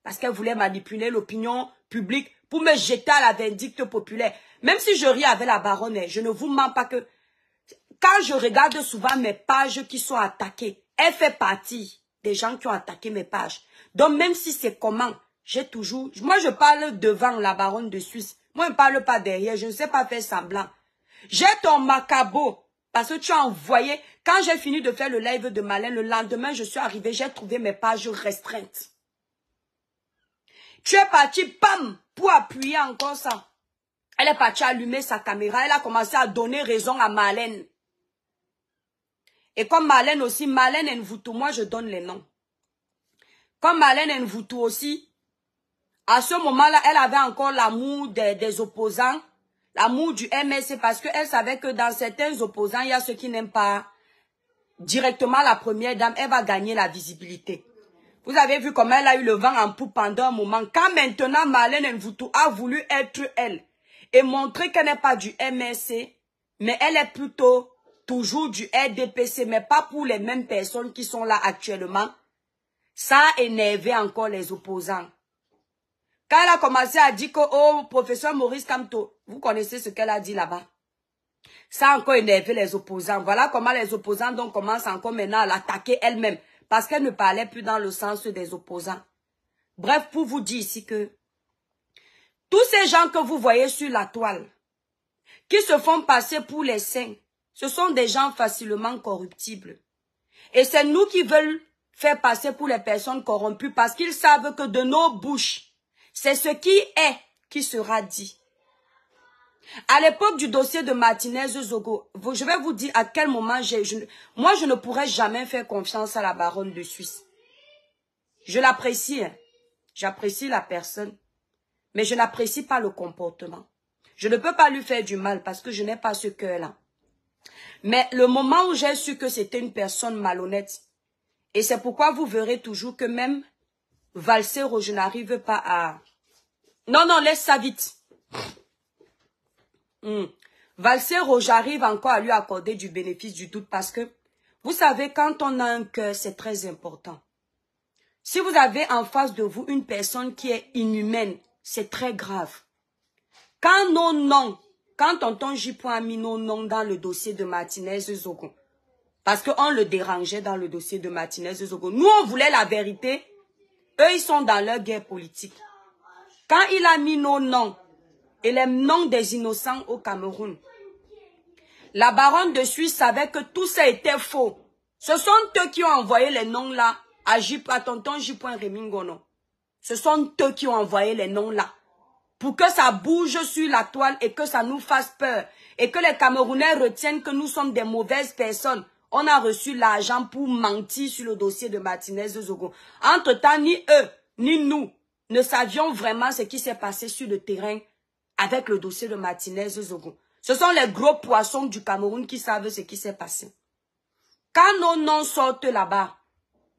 Parce qu'elle voulait manipuler l'opinion publique pour me jeter à la vindicte populaire. Même si je ris avec la baronne, je ne vous mens pas que quand je regarde souvent mes pages qui sont attaquées, elle fait partie des gens qui ont attaqué mes pages. Donc même si c'est comment, j'ai toujours... Moi je parle devant la baronne de Suisse. Moi je ne parle pas derrière, je ne sais pas faire semblant. J'ai ton macabo. Parce que tu as envoyé, quand j'ai fini de faire le live de Marlène, le lendemain, je suis arrivée, j'ai trouvé mes pages restreintes. Tu es parti, bam, pour appuyer encore ça. Elle est partie allumer sa caméra, elle a commencé à donner raison à Marlène. Et comme Marlène aussi, Marlène Nvoutou, moi je donne les noms. Comme Marlène Nvoutou aussi, à ce moment-là, elle avait encore l'amour des opposants. L'amour du MSC parce qu'elle savait que dans certains opposants, il y a ceux qui n'aiment pas directement la première dame. Elle va gagner la visibilité. Vous avez vu comment elle a eu le vent en poupe pendant un moment. Quand maintenant Marlène Nvoutou a voulu être elle et montrer qu'elle n'est pas du MSC, mais elle est plutôt toujours du RDPC, mais pas pour les mêmes personnes qui sont là actuellement, ça a énervé encore les opposants. Quand elle a commencé à dire que, oh, professeur Maurice Kamto, vous connaissez ce qu'elle a dit là-bas. Ça a encore énervé les opposants. Voilà comment les opposants donc commencent encore maintenant à l'attaquer elle-même. Parce qu'elle ne parlait plus dans le sens des opposants. Bref, pour vous dire ici que tous ces gens que vous voyez sur la toile, qui se font passer pour les saints, ce sont des gens facilement corruptibles. Et c'est nous qui veulent faire passer pour les personnes corrompues parce qu'ils savent que de nos bouches, c'est ce qui est qui sera dit. À l'époque du dossier de Martinez Zogo, je vais vous dire à quel moment moi je ne pourrais jamais faire confiance à la baronne de Suisse. Je l'apprécie, hein. J'apprécie la personne, mais je n'apprécie pas le comportement. Je ne peux pas lui faire du mal parce que je n'ai pas ce cœur-là. Mais le moment où j'ai su que c'était une personne malhonnête, et c'est pourquoi vous verrez toujours que même Valsero, je n'arrive pas à... Non, non, laisse ça vite. Valsero, j'arrive encore à lui accorder du bénéfice du doute parce que, vous savez, quand on a un cœur, c'est très important. Si vous avez en face de vous une personne qui est inhumaine, c'est très grave. Quand nos noms, quand tonton J. a mis nos noms dans le dossier de Martinez Zogo, parce qu'on le dérangeait dans le dossier de Martinez Zogo, nous on voulait la vérité, eux ils sont dans leur guerre politique. Quand il a mis nos noms et les noms des innocents au Cameroun, la baronne de Suisse savait que tout ça était faux. Ce sont eux qui ont envoyé les noms là à tonton J. Remingono. Ce sont eux qui ont envoyé les noms là. Pour que ça bouge sur la toile et que ça nous fasse peur. Et que les Camerounais retiennent que nous sommes des mauvaises personnes. On a reçu l'argent pour mentir sur le dossier de Martinez Zogo. Entre-temps, ni eux, ni nous ne savions vraiment ce qui s'est passé sur le terrain avec le dossier de Martinez Zogo. Ce sont les gros poissons du Cameroun qui savent ce qui s'est passé. Quand nos noms sortent là-bas,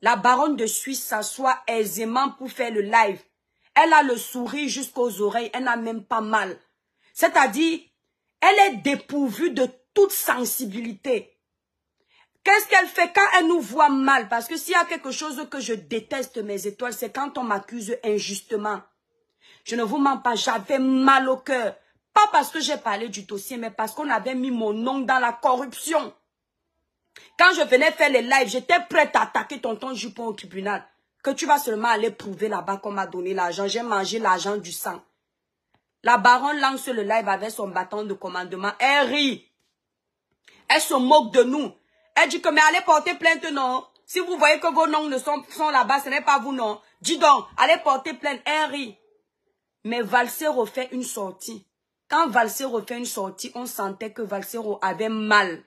la baronne de Suisse s'assoit aisément pour faire le live. Elle a le sourire jusqu'aux oreilles, elle n'a même pas mal. C'est-à-dire, elle est dépourvue de toute sensibilité. Qu'est-ce qu'elle fait quand elle nous voit mal? Parce que s'il y a quelque chose que je déteste, mes étoiles, c'est quand on m'accuse injustement. Je ne vous mens pas, j'avais mal au cœur. Pas parce que j'ai parlé du dossier, mais parce qu'on avait mis mon nom dans la corruption. Quand je venais faire les lives, j'étais prête à attaquer tonton Jupon au tribunal. Que tu vas seulement aller prouver là-bas qu'on m'a donné l'argent. J'ai mangé l'argent du sang. La baronne lance le live avec son bâton de commandement. Elle rit. Elle se moque de nous. Elle dit que mais allez porter plainte, non. Si vous voyez que vos noms ne sont là-bas, ce n'est pas vous, non. Dis donc, allez porter plainte. Elle rit. Mais Valsero fait une sortie. Quand Valsero fait une sortie, on sentait que Valsero avait mal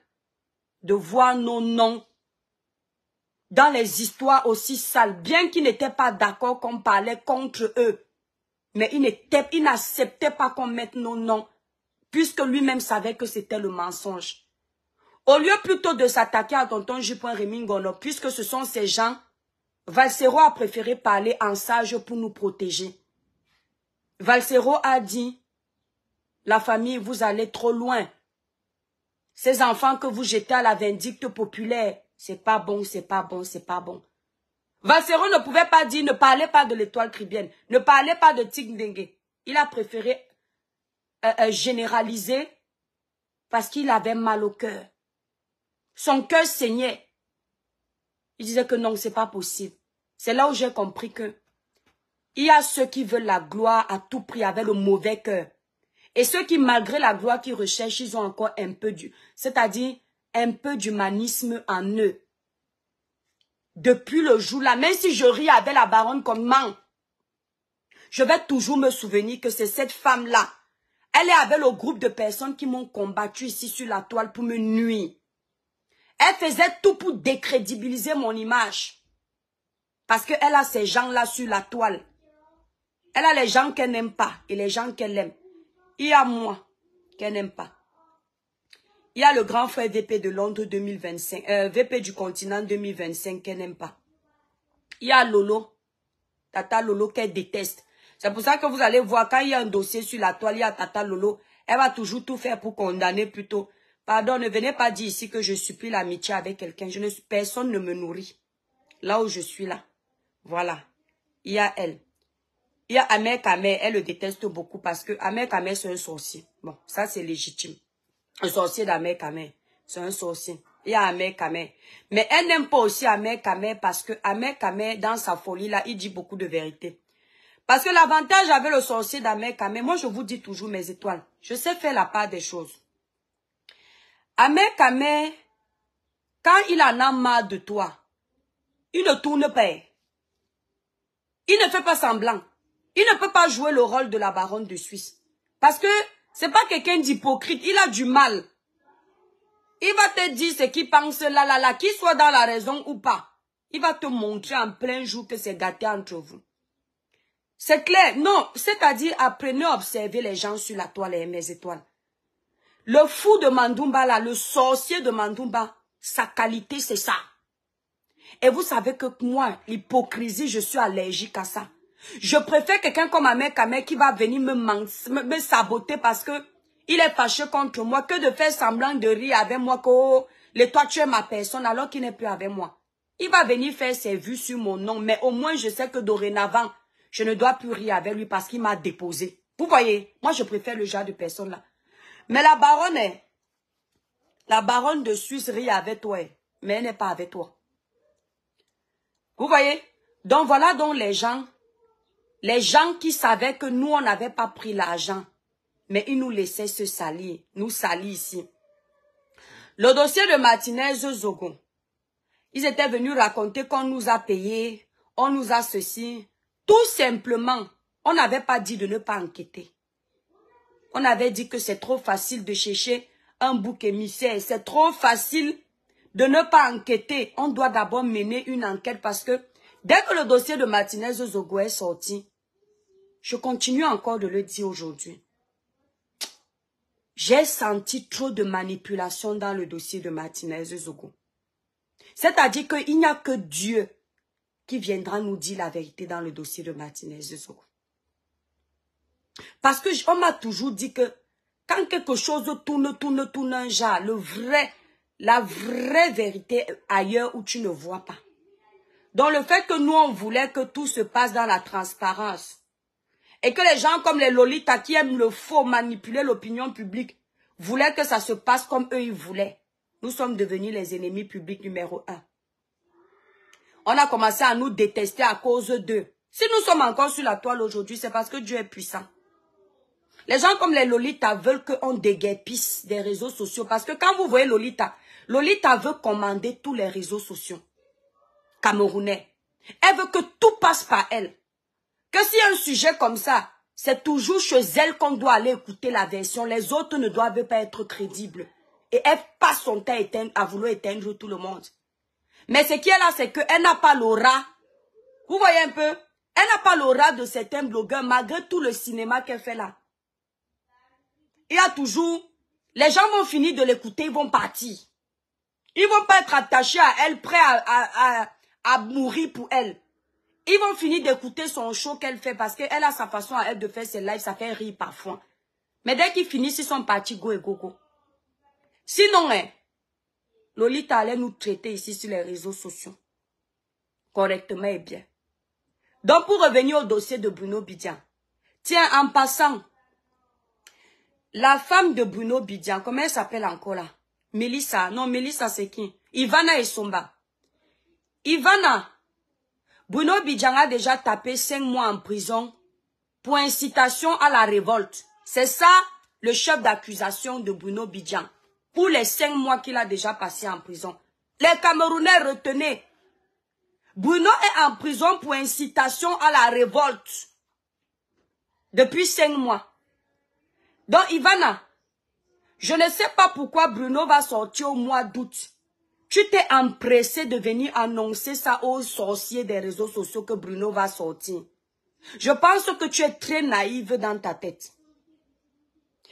de voir nos noms dans les histoires aussi sales, bien qu'ils n'étaient pas d'accord qu'on parlait contre eux. Mais il n'acceptait pas qu'on mette nos noms, puisque lui-même savait que c'était le mensonge. Au lieu plutôt de s'attaquer à tonton J. Remingono, puisque ce sont ces gens, Valsero a préféré parler en sage pour nous protéger. Valsero a dit, la famille, vous allez trop loin. Ces enfants que vous jetez à la vindicte populaire, c'est pas bon, c'est pas bon, c'est pas bon. Valsero ne pouvait pas dire, ne parlez pas de l'étoile tribienne, ne parlez pas de Tigdengue. Il a préféré généraliser parce qu'il avait mal au cœur. Son cœur saignait. Il disait que non, c'est pas possible. C'est là où j'ai compris que il y a ceux qui veulent la gloire à tout prix avec le mauvais cœur. Et ceux qui, malgré la gloire qu'ils recherchent, ils ont encore un peu c'est-à-dire un peu d'humanisme en eux. Depuis le jour-là, même si je ris avec la baronne comme man, je vais toujours me souvenir que c'est cette femme-là. Elle est avec le groupe de personnes qui m'ont combattu ici sur la toile pour me nuire. Elle faisait tout pour décrédibiliser mon image. Parce qu'elle a ces gens-là sur la toile. Elle a les gens qu'elle n'aime pas et les gens qu'elle aime. Il y a moi qu'elle n'aime pas. Il y a le grand frère VP de Londres 2025, VP du continent 2025 qu'elle n'aime pas. Il y a Lolo, Tata Lolo qu'elle déteste. C'est pour ça que vous allez voir quand il y a un dossier sur la toile, il y a Tata Lolo. Elle va toujours tout faire pour condamner plutôt. Pardon, ne venez pas dire ici que je supplie l'amitié avec quelqu'un. Personne ne me nourrit. Là où je suis là. Voilà. Il y a elle. Il y a Ahmed Kamer, elle le déteste beaucoup parce que Ahmed Kamer c'est un sorcier. Bon, ça c'est légitime. Un sorcier d'Ahmed Kamer, c'est un sorcier. Il y a Ahmed Kamer. Mais elle n'aime pas aussi Ahmed Kamer parce que Ahmed Kamer, dans sa folie là, il dit beaucoup de vérité. Parce que l'avantage avec le sorcier d'Ahmed Kamer, moi je vous dis toujours mes étoiles, je sais faire la part des choses. Ahmed Kamer, quand il en a marre de toi, Il ne tourne pas. Il ne fait pas semblant. Il ne peut pas jouer le rôle de la baronne de Suisse. Parce que c'est pas quelqu'un d'hypocrite. Il a du mal. Il va te dire ce qu'il pense là, qu'il soit dans la raison ou pas. Il va te montrer en plein jour que c'est gâté entre vous. C'est clair. Non, c'est-à-dire apprenez à observer les gens sur la toile et mes étoiles. Le fou de Mandumba là, le sorcier de Mandumba, sa qualité c'est ça. Et vous savez que moi, l'hypocrisie, je suis allergique à ça. Je préfère quelqu'un comme Ahmed Kamel qui va venir me saboter parce que il est fâché contre moi que de faire semblant de rire avec moi que oh, toi tu es ma personne alors qu'il n'est plus avec moi. Il va venir faire ses vues sur mon nom, mais au moins je sais que dorénavant, je ne dois plus rire avec lui parce qu'il m'a déposé. Vous voyez, moi je préfère le genre de personne là. Mais la baronne de Suisse rit avec toi, mais elle n'est pas avec toi. Vous voyez? Donc voilà donc les gens qui savaient que nous on n'avait pas pris l'argent, mais ils nous laissaient se salir, nous salir ici. Le dossier de Martinez Zogo, ils étaient venus raconter qu'on nous a payé, on nous a ceci. Tout simplement, on n'avait pas dit de ne pas enquêter. On avait dit que c'est trop facile de chercher un bouc émissaire. C'est trop facile de ne pas enquêter. On doit d'abord mener une enquête parce que dès que le dossier de Martinez Zogo est sorti, je continue encore de le dire aujourd'hui. J'ai senti trop de manipulation dans le dossier de Martinez Zogo. C'est-à-dire qu'il n'y a que Dieu qui viendra nous dire la vérité dans le dossier de Martinez Zogo. Parce que on m'a toujours dit que quand quelque chose tourne un genre, la vraie vérité est ailleurs où tu ne vois pas. Donc le fait que nous on voulait que tout se passe dans la transparence et que les gens comme les Lolita qui aiment le faux manipuler l'opinion publique voulaient que ça se passe comme eux ils voulaient. Nous sommes devenus les ennemis publics numéro 1. On a commencé à nous détester à cause d'eux. Si nous sommes encore sur la toile aujourd'hui, c'est parce que Dieu est puissant. Les gens comme les Lolita veulent qu'on déguerpisse des réseaux sociaux. Parce que quand vous voyez Lolita, Lolita veut commander tous les réseaux sociaux camerounais. Elle veut que tout passe par elle. Que si un sujet comme ça, c'est toujours chez elle qu'on doit aller écouter la version. Les autres ne doivent pas être crédibles. Et elle passe son temps à vouloir éteindre tout le monde. Mais ce qui est là, c'est qu'elle n'a pas l'aura. Vous voyez un peu? Elle n'a pas l'aura de certains blogueurs, malgré tout le cinéma qu'elle fait là. Il y a toujours... Les gens vont finir de l'écouter, ils vont partir. Ils ne vont pas être attachés à elle, prêts à mourir pour elle. Ils vont finir d'écouter son show qu'elle fait parce qu'elle a sa façon à elle de faire ses lives, ça fait rire parfois. Mais dès qu'ils finissent, ils sont partis go et go go. Sinon, Lolita allait nous traiter ici sur les réseaux sociaux. Correctement et bien. Donc, pour revenir au dossier de Bruno Bidian. Tiens, en passant, la femme de Bruno Bidian, comment elle s'appelle encore là? Mélissa. Non, Mélissa, c'est qui? Ivana Esomba. Ivana, Bruno Bidian a déjà tapé 5 mois en prison pour incitation à la révolte. C'est ça, le chef d'accusation de Bruno Bidian. Pour les 5 mois qu'il a déjà passé en prison. Les Camerounais, retenez. Bruno est en prison pour incitation à la révolte. Depuis 5 mois. Donc, Ivana, je ne sais pas pourquoi Bruno va sortir au mois d'août. Tu t'es empressé de venir annoncer ça aux sorciers des réseaux sociaux que Bruno va sortir. Je pense que tu es très naïve dans ta tête.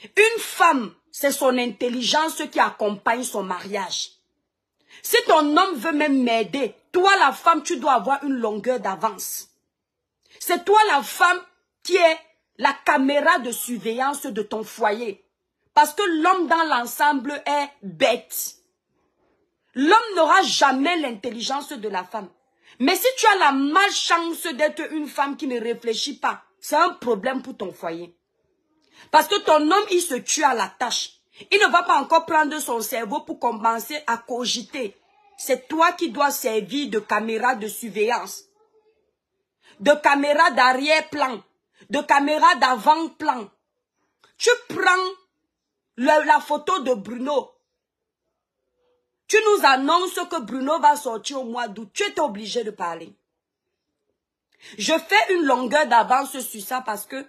Une femme, c'est son intelligence qui accompagne son mariage. Si ton homme veut même m'aider, toi la femme, tu dois avoir une longueur d'avance. C'est toi la femme qui est la caméra de surveillance de ton foyer. Parce que l'homme dans l'ensemble est bête. L'homme n'aura jamais l'intelligence de la femme. Mais si tu as la malchance d'être une femme qui ne réfléchit pas, c'est un problème pour ton foyer. Parce que ton homme, il se tue à la tâche. Il ne va pas encore prendre son cerveau pour commencer à cogiter. C'est toi qui dois servir de caméra de surveillance, de caméra d'arrière-plan, de caméra d'avant-plan. Tu prends la photo de Bruno. Tu nous annonces que Bruno va sortir au mois d'août. Tu étais obligé de parler. Je fais une longueur d'avance sur ça parce que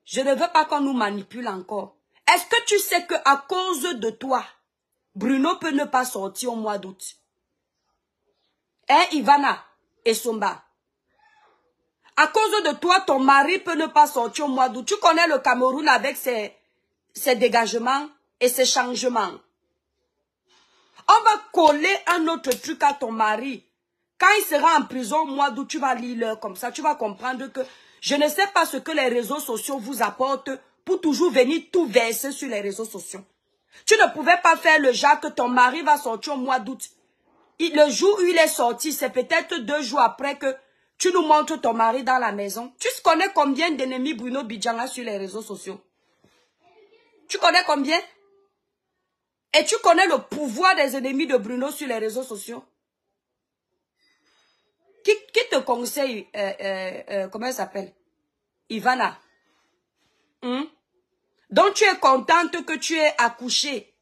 je ne veux pas qu'on nous manipule encore. Est-ce que tu sais qu'à cause de toi, Bruno peut ne pas sortir au mois d'août? Hein, Ivana et Somba? À cause de toi, ton mari peut ne pas sortir au mois d'août. Tu connais le Cameroun avec ses dégagements et ses changements. On va coller un autre truc à ton mari. Quand il sera en prison au mois d'août, tu vas lire l'heure comme ça. Tu vas comprendre que je ne sais pas ce que les réseaux sociaux vous apportent pour toujours venir tout verser sur les réseaux sociaux. Tu ne pouvais pas faire le genre que ton mari va sortir au mois d'août. Le jour où il est sorti, c'est peut-être 2 jours après que tu nous montres ton mari dans la maison. Tu connais combien d'ennemis Bruno Bidjan a sur les réseaux sociaux? Tu connais combien? Et tu connais le pouvoir des ennemis de Bruno sur les réseaux sociaux? Qui te conseille, comment elle s'appelle? Ivana. Donc tu es contente que tu aies accouché.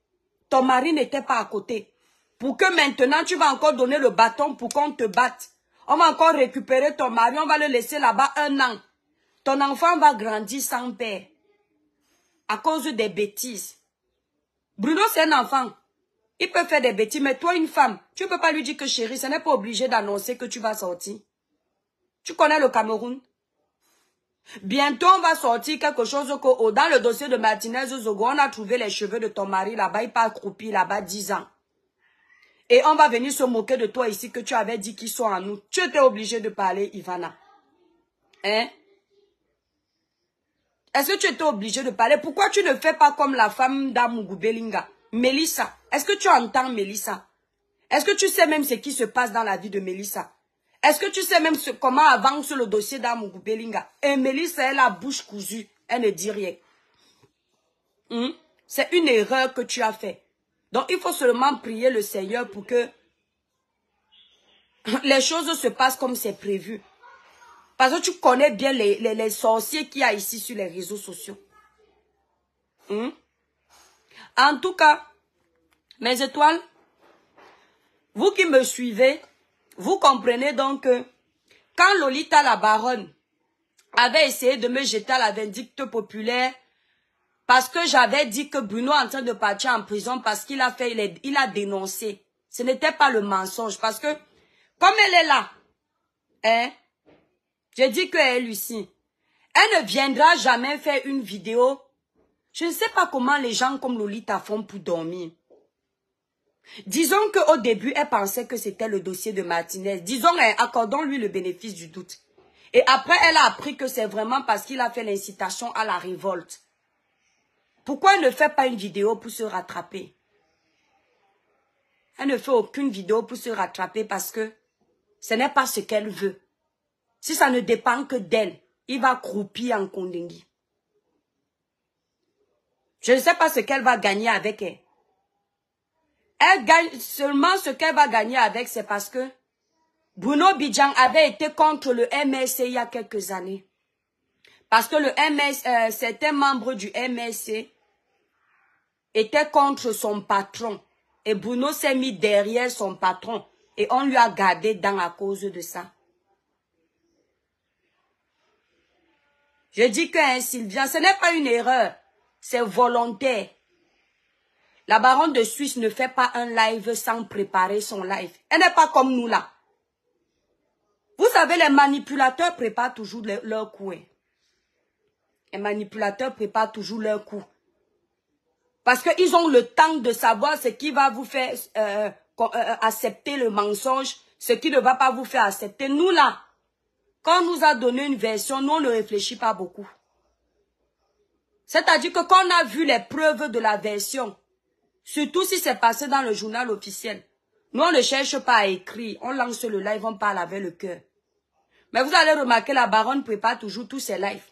Ton mari n'était pas à côté. Pour que maintenant tu vas encore donner le bâton pour qu'on te batte. On va encore récupérer ton mari, on va le laisser là-bas 1 an. Ton enfant va grandir sans père. À cause des bêtises. Bruno c'est un enfant. Il peut faire des bêtises, mais toi une femme, tu ne peux pas lui dire que chérie, ce n'est pas obligé d'annoncer que tu vas sortir. Tu connais le Cameroun? Bientôt, on va sortir quelque chose que dans le dossier de Martinez Zogo, on a trouvé les cheveux de ton mari là-bas, il part accroupi là-bas 10 ans. Et on va venir se moquer de toi ici que tu avais dit qu'ils sont à nous. Tu étais obligé de parler, Ivana. Hein? Est-ce que tu étais obligé de parler? Pourquoi tu ne fais pas comme la femme d'Amougou Belinga? Mélissa. Est-ce que tu entends Mélissa? Est-ce que tu sais même ce qui se passe dans la vie de Mélissa? Est-ce que tu sais même comment avance le dossier d'Amougou Belinga? Et Mélissa, elle a la bouche cousue. Elle ne dit rien. C'est une erreur que tu as fait. Donc, il faut seulement prier le Seigneur pour que les choses se passent comme c'est prévu. Parce que tu connais bien les sorciers qu'il y a ici sur les réseaux sociaux. En tout cas, mes étoiles, vous qui me suivez, vous comprenez donc que quand Lolita la baronne avait essayé de me jeter à la vindicte populaire, parce que j'avais dit que Bruno est en train de partir en prison parce qu'il a fait, il a dénoncé. Ce n'était pas le mensonge. Parce que, comme elle est là, hein, j'ai dit qu'elle, Lucie, elle ne viendra jamais faire une vidéo. Je ne sais pas comment les gens comme Lolita font pour dormir. Disons qu'au début, elle pensait que c'était le dossier de Martinez. Disons, accordons-lui le bénéfice du doute. Et après, elle a appris que c'est vraiment parce qu'il a fait l'incitation à la révolte. Pourquoi elle ne fait pas une vidéo pour se rattraper? Elle ne fait aucune vidéo pour se rattraper parce que ce n'est pas ce qu'elle veut. Si ça ne dépend que d'elle, il va croupir en Kondengui. Je ne sais pas ce qu'elle va gagner avec elle. Elle gagne seulement ce qu'elle va gagner avec, c'est parce que Bruno Bidjan avait été contre le MSC il y a quelques années. Parce que le MSC, certains membres du MSC étaient contre son patron. Et Bruno s'est mis derrière son patron. Et on lui a gardé dans à cause de ça. Je dis que hein, Sylvia, ce n'est pas une erreur. C'est volontaire. La baronne de Suisse ne fait pas un live sans préparer son live. Elle n'est pas comme nous là. Vous savez, les manipulateurs préparent toujours leur coup. Les manipulateurs préparent toujours leur coup. Parce qu'ils ont le temps de savoir ce qui va vous faire accepter le mensonge, ce qui ne va pas vous faire accepter. Nous là, quand on nous a donné une version, nous on ne réfléchit pas beaucoup. C'est-à-dire que quand on a vu les preuves de la version, surtout si c'est passé dans le journal officiel, nous on ne cherche pas à écrire, on lance le live, on parle avec le cœur. Mais vous allez remarquer, la baronne prépare toujours tous ses lives.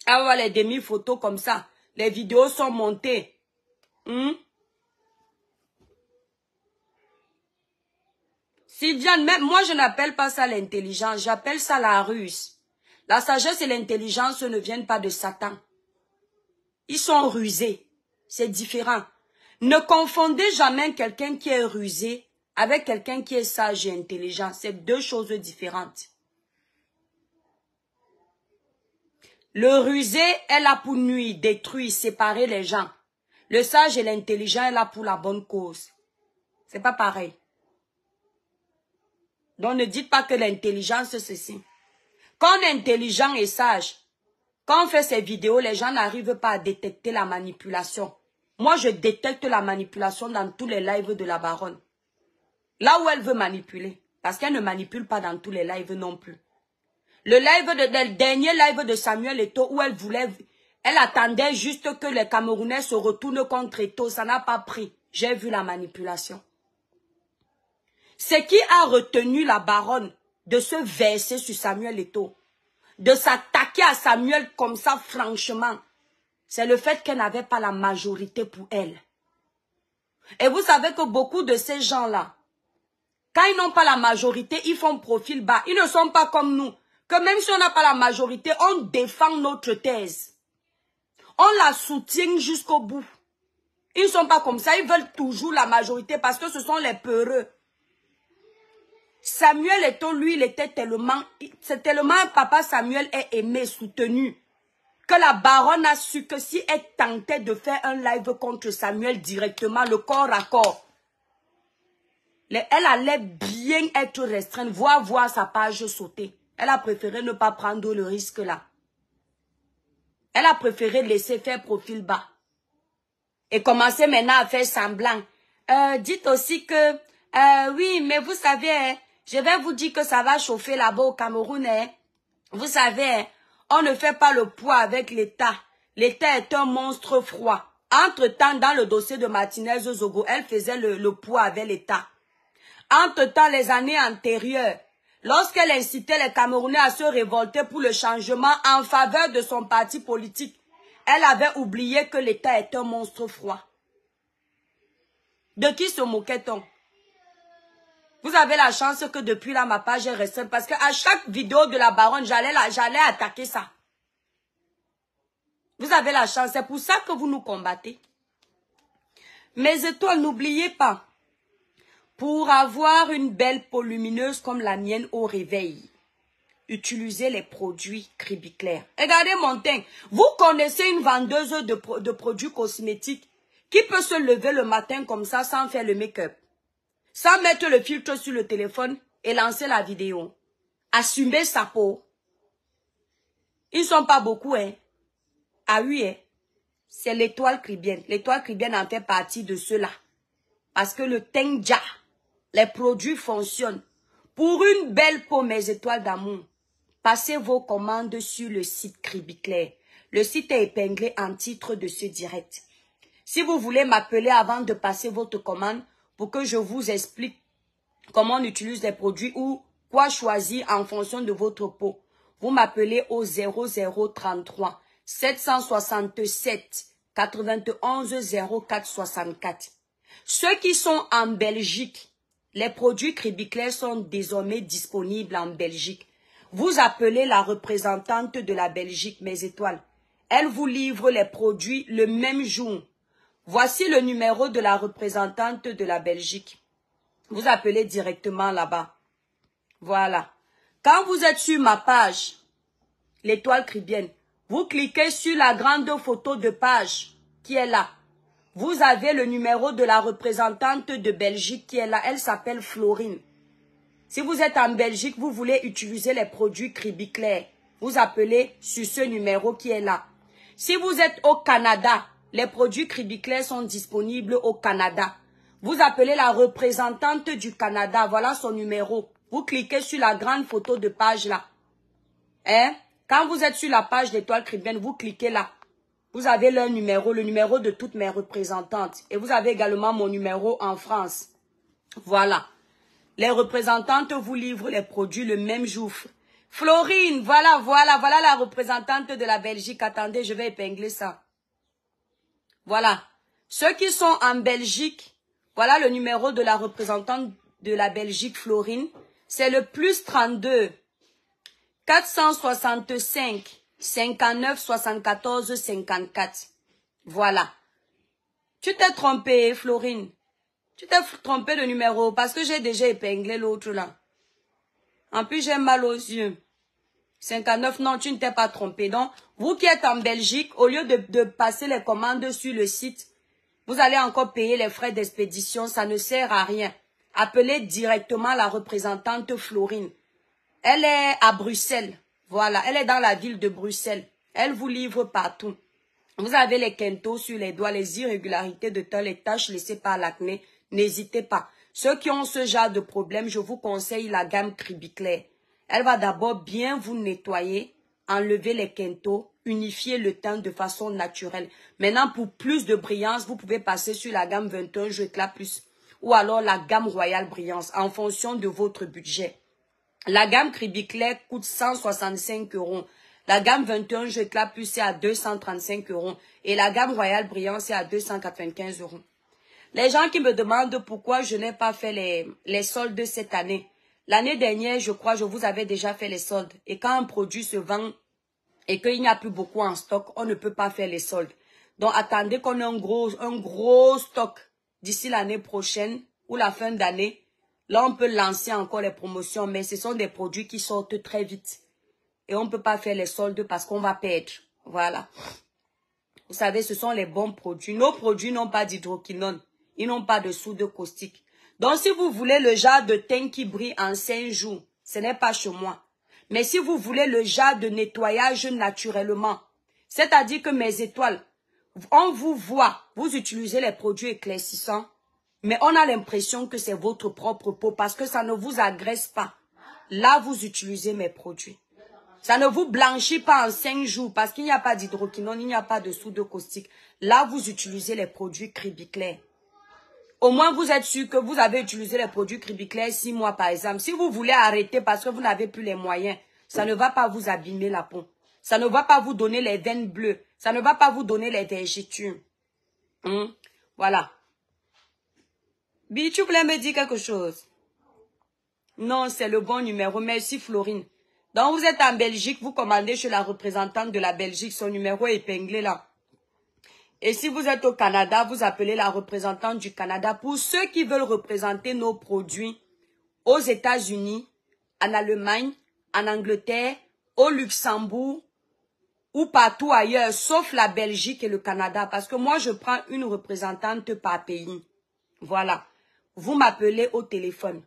Elle va voir les demi-photos comme ça. Les vidéos sont montées. Sylviane, même moi je n'appelle pas ça l'intelligence, j'appelle ça la ruse. La sagesse et l'intelligence ne viennent pas de Satan. Ils sont rusés. C'est différent. Ne confondez jamais quelqu'un qui est rusé avec quelqu'un qui est sage et intelligent. C'est deux choses différentes. Le rusé est là pour nuire, détruire, séparer les gens. Le sage et l'intelligent est là pour la bonne cause. C'est pas pareil. Donc ne dites pas que l'intelligence c'est ceci. Quand on est intelligent et sage, quand on fait ces vidéos, les gens n'arrivent pas à détecter la manipulation. Moi, je détecte la manipulation dans tous les lives de la baronne. Là où elle veut manipuler. Parce qu'elle ne manipule pas dans tous les lives non plus. Le dernier live de Samuel Eto'o où elle attendait juste que les Camerounais se retournent contre Eto'o. Ça n'a pas pris. J'ai vu la manipulation. Ce qui a retenu la baronne de se verser sur Samuel Eto'o, de s'attaquer à Samuel comme ça franchement, c'est le fait qu'elle n'avait pas la majorité pour elle. Et vous savez que beaucoup de ces gens-là, quand ils n'ont pas la majorité, ils font profil bas. Ils ne sont pas comme nous. Que même si on n'a pas la majorité, on défend notre thèse. On la soutient jusqu'au bout. Ils ne sont pas comme ça. Ils veulent toujours la majorité parce que ce sont les peureux. Samuel Eto'o, lui, il était tellement... C'est tellement papa Samuel est aimé, soutenu, que la baronne a su que si elle tentait de faire un live contre Samuel directement, le corps à corps, elle allait bien être restreinte, voir sa page sauter. Elle a préféré ne pas prendre le risque là. Elle a préféré laisser faire profil bas. Et commencer maintenant à faire semblant. Dites aussi que, oui, mais vous savez, hein, je vais vous dire que ça va chauffer là-bas au Cameroun. Hein. Vous savez, hein, on ne fait pas le poids avec l'État. L'État est un monstre froid. Entre-temps, dans le dossier de Martinez Zogo, elle faisait le poids avec l'État. Entre-temps, les années antérieures, lorsqu'elle incitait les Camerounais à se révolter pour le changement en faveur de son parti politique, elle avait oublié que l'État est un monstre froid. De qui se moquait-on? Vous avez la chance que depuis là, ma page est restée parce qu'à chaque vidéo de la baronne, j'allais attaquer ça. Vous avez la chance, c'est pour ça que vous nous combattez. Mes étoiles, n'oubliez pas, pour avoir une belle peau lumineuse comme la mienne au réveil, utilisez les produits Cribiclair. Regardez mon teint. Vous connaissez une vendeuse de produits cosmétiques qui peut se lever le matin comme ça sans faire le make-up, sans mettre le filtre sur le téléphone et lancer la vidéo. Assumer sa peau. Ils ne sont pas beaucoup, hein. Ah oui, hein. C'est l'étoile cribienne. L'étoile cribienne en fait partie de ceux-là. Parce que le Tenja, les produits fonctionnent. Pour une belle peau, mes étoiles d'amour, passez vos commandes sur le site Cribiclair. Le site est épinglé en titre de ce direct. Si vous voulez m'appeler avant de passer votre commande pour que je vous explique comment on utilise les produits ou quoi choisir en fonction de votre peau, vous m'appelez au 0033 767 91 04 64. Ceux qui sont en Belgique, les produits Cribiclair sont désormais disponibles en Belgique. Vous appelez la représentante de la Belgique, mes étoiles. Elle vous livre les produits le même jour. Voici le numéro de la représentante de la Belgique. Vous appelez directement là-bas. Voilà. Quand vous êtes sur ma page, l'étoile cribienne, vous cliquez sur la grande photo de page qui est là. Vous avez le numéro de la représentante de Belgique qui est là. Elle s'appelle Florine. Si vous êtes en Belgique, vous voulez utiliser les produits Cribiclair, vous appelez sur ce numéro qui est là. Si vous êtes au Canada, les produits Cribiclair sont disponibles au Canada. Vous appelez la représentante du Canada, voilà son numéro. Vous cliquez sur la grande photo de page là. Hein? Quand vous êtes sur la page d'étoile cribienne, vous cliquez là. Vous avez leur numéro, le numéro de toutes mes représentantes. Et vous avez également mon numéro en France. Voilà. Les représentantes vous livrent les produits le même jour. Florine, voilà la représentante de la Belgique. Attendez, je vais épingler ça. Voilà. Ceux qui sont en Belgique, voilà le numéro de la représentante de la Belgique, Florine. C'est le plus 32 465 59 74 54. Voilà. Tu t'es trompé, Florine. Tu t'es trompé de numéro parce que j'ai déjà épinglé l'autre là. En plus, j'ai mal aux yeux. 59, non, tu ne t'es pas trompé. Donc, vous qui êtes en Belgique, au lieu de passer les commandes sur le site, vous allez encore payer les frais d'expédition. Ça ne sert à rien. Appelez directement la représentante Florine. Elle est à Bruxelles. Voilà, elle est dans la ville de Bruxelles. Elle vous livre partout. Vous avez les quintos sur les doigts, les irrégularités de temps, les taches laissées par l'acné. N'hésitez pas. Ceux qui ont ce genre de problème, je vous conseille la gamme Cribiclair. Elle va d'abord bien vous nettoyer, enlever les quintos, unifier le teint de façon naturelle. Maintenant, pour plus de brillance, vous pouvez passer sur la gamme 21 Jeux Éclat Plus ou alors la gamme Royale Brillance en fonction de votre budget. La gamme Cribiclair coûte 165 €. La gamme 21 Jeux Éclat Plus c'est à 235 € et la gamme Royale Brillance c'est à 295 €. Les gens qui me demandent pourquoi je n'ai pas fait les soldes cette année. L'année dernière, je crois, je vous avais déjà fait les soldes. Et quand un produit se vend et qu'il n'y a plus beaucoup en stock, on ne peut pas faire les soldes. Donc, attendez qu'on ait un gros stock d'ici l'année prochaine ou la fin d'année. Là, on peut lancer encore les promotions, mais ce sont des produits qui sortent très vite. Et on ne peut pas faire les soldes parce qu'on va perdre. Voilà. Vous savez, ce sont les bons produits. Nos produits n'ont pas d'hydroquinone. Ils n'ont pas de soude caustique. Donc, si vous voulez le genre de teint qui brille en 5 jours, ce n'est pas chez moi. Mais si vous voulez le genre de nettoyage naturellement, c'est-à-dire que mes étoiles, on vous voit, vous utilisez les produits éclaircissants, mais on a l'impression que c'est votre propre peau parce que ça ne vous agresse pas. Là, vous utilisez mes produits. Ça ne vous blanchit pas en 5 jours parce qu'il n'y a pas d'hydroquinone, il n'y a pas de soude caustique. Là, vous utilisez les produits Cribiclair. Au moins, vous êtes sûr que vous avez utilisé les produits Cribiclair 6 mois, par exemple. Si vous voulez arrêter parce que vous n'avez plus les moyens, ça ne va pas vous abîmer la peau. Ça ne va pas vous donner les veines bleues. Ça ne va pas vous donner les vergetures. Voilà. Bi, tu voulais me dire quelque chose? Non, c'est le bon numéro. Merci, Florine. Donc, vous êtes en Belgique, vous commandez chez la représentante de la Belgique, son numéro est épinglé là. Et si vous êtes au Canada, vous appelez la représentante du Canada. Pour ceux qui veulent représenter nos produits aux États-Unis, en Allemagne, en Angleterre, au Luxembourg ou partout ailleurs, sauf la Belgique et le Canada. Parce que moi, je prends une représentante par pays. Voilà. Vous m'appelez au téléphone.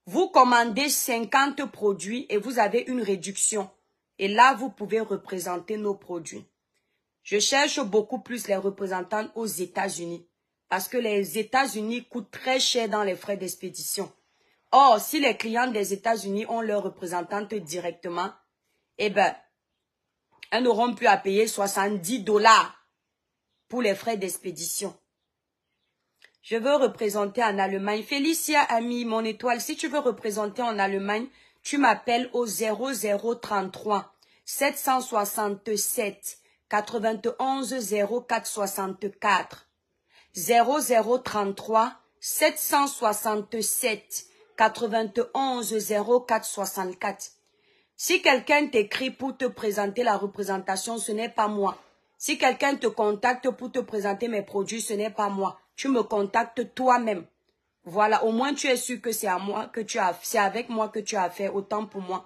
Vous commandez 50 produits et vous avez une réduction. Et là, vous pouvez représenter nos produits. Je cherche beaucoup plus les représentants aux États-Unis. Parce que les États-Unis coûtent très cher dans les frais d'expédition. Or, si les clients des États-Unis ont leur représentante directement, eh ben, elles n'auront plus à payer 70 $ pour les frais d'expédition. Je veux représenter en Allemagne. Félicia, ami, mon étoile, si tu veux représenter en Allemagne, tu m'appelles au 0033 767 91 04 64. 0033 767 91 04 64. Si quelqu'un t'écrit pour te présenter la représentation, ce n'est pas moi. Si quelqu'un te contacte pour te présenter mes produits, ce n'est pas moi. Tu me contactes toi-même. Voilà, au moins tu es sûr que c'est avec moi que tu as fait, autant pour moi.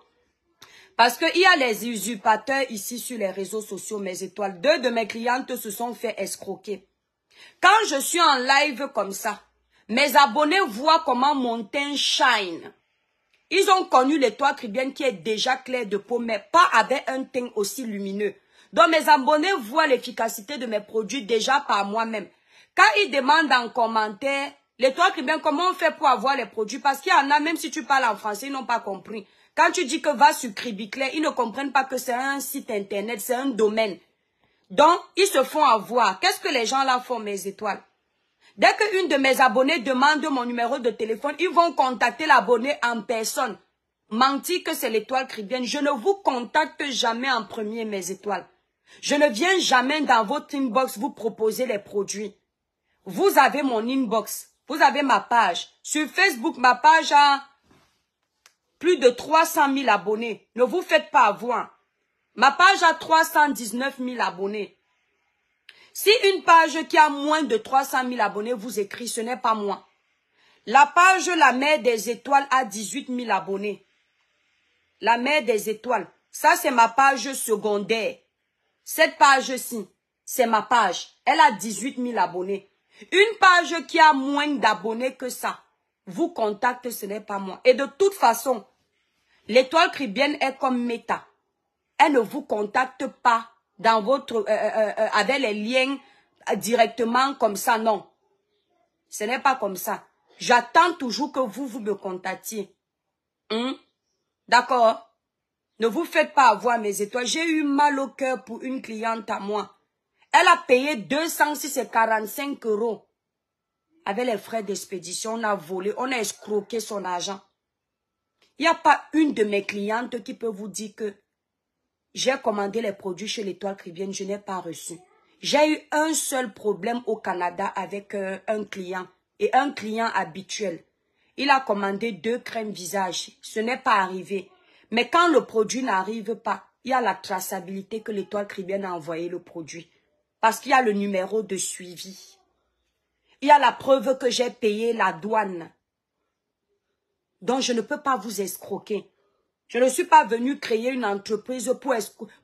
Parce qu'il y a les usurpateurs ici sur les réseaux sociaux, mes étoiles. 2 de mes clientes se sont fait escroquer. Quand je suis en live comme ça, mes abonnés voient comment mon teint shine. Ils ont connu l'étoile cribienne qui est déjà claire de peau, mais pas avec un teint aussi lumineux. Donc mes abonnés voient l'efficacité de mes produits déjà par moi-même. Quand ils demandent en commentaire, l'étoile cribienne, comment on fait pour avoir les produits? Parce qu'il y en a, même si tu parles en français, ils n'ont pas compris. Quand tu dis que va sur Cribiclair, ils ne comprennent pas que c'est un site internet, c'est un domaine. Donc, ils se font avoir. Qu'est-ce que les gens là font, mes étoiles? Dès qu'une de mes abonnés demande mon numéro de téléphone, ils vont contacter l'abonné en personne. Mentir que c'est l'étoile cribienne. Je ne vous contacte jamais en premier, mes étoiles. Je ne viens jamais dans votre inbox vous proposer les produits. Vous avez mon inbox. Vous avez ma page. Sur Facebook, ma page a plus de 300 000 abonnés. Ne vous faites pas avoir. Ma page a 319 000 abonnés. Si une page qui a moins de 300 000 abonnés vous écrit, ce n'est pas moi. La page La Mer des Étoiles a 18 000 abonnés. La Mer des Étoiles, ça c'est ma page secondaire. Cette page-ci, c'est ma page. Elle a 18 000 abonnés. Une page qui a moins d'abonnés que ça, vous contacte, ce n'est pas moi. Et de toute façon, l'étoile caribéenne est comme Meta. Elle ne vous contacte pas dans votre, avec les liens directement comme ça, non. Ce n'est pas comme ça. J'attends toujours que vous me contactiez. D'accord? Ne vous faites pas avoir mes étoiles. J'ai eu mal au cœur pour une cliente à moi. Elle a payé 245 €. Avec les frais d'expédition, on a volé, on a escroqué son argent. Il n'y a pas une de mes clientes qui peut vous dire que j'ai commandé les produits chez l'étoile caribéenne, je n'ai pas reçu. J'ai eu un seul problème au Canada avec un client, et un client habituel. Il a commandé 2 crèmes visage, ce n'est pas arrivé. Mais quand le produit n'arrive pas, il y a la traçabilité que l'étoile caribéenne a envoyé le produit. Parce qu'il y a le numéro de suivi. Il y a la preuve que j'ai payé la douane. Donc je ne peux pas vous escroquer. Je ne suis pas venu créer une entreprise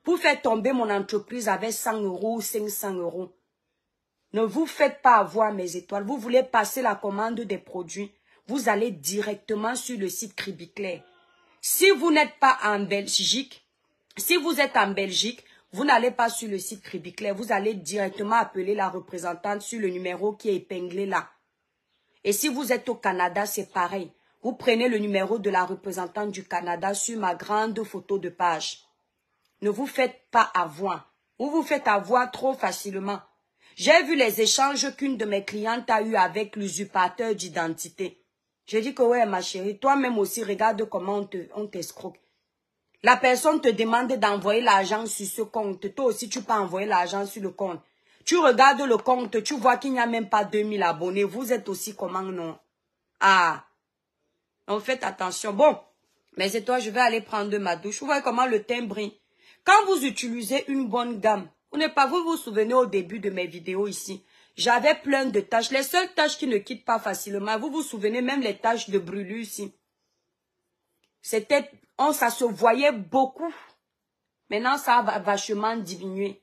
pour faire tomber mon entreprise avec 100 € ou 500 €. Ne vous faites pas avoir mes étoiles. Vous voulez passer la commande des produits. Vous allez directement sur le site Cribiclair. Si vous n'êtes pas en Belgique, si vous êtes en Belgique, vous n'allez pas sur le site Cribiclair. Vous allez directement appeler la représentante sur le numéro qui est épinglé là. Et si vous êtes au Canada, c'est pareil. Vous prenez le numéro de la représentante du Canada sur ma grande photo de page. Ne vous faites pas avoir. Vous vous faites avoir trop facilement. J'ai vu les échanges qu'une de mes clientes a eu avec l'usurpateur d'identité. Je dis que ouais, ma chérie, toi-même aussi, regarde comment on t'escroque. La personne te demande d'envoyer l'argent sur ce compte. Toi aussi, tu peux envoyer l'argent sur le compte. Tu regardes le compte, tu vois qu'il n'y a même pas 2000 abonnés. Vous êtes aussi comment, non? Ah! Donc faites attention. Bon, mais c'est toi, je vais aller prendre ma douche. Vous voyez comment le teint brille. Quand vous utilisez une bonne gamme, vous vous souvenez au début de mes vidéos ici, j'avais plein de taches. Les seules taches qui ne quittent pas facilement, vous vous souvenez même les taches de brûlure ici. C'était, ça se voyait beaucoup. Maintenant, ça a vachement diminué.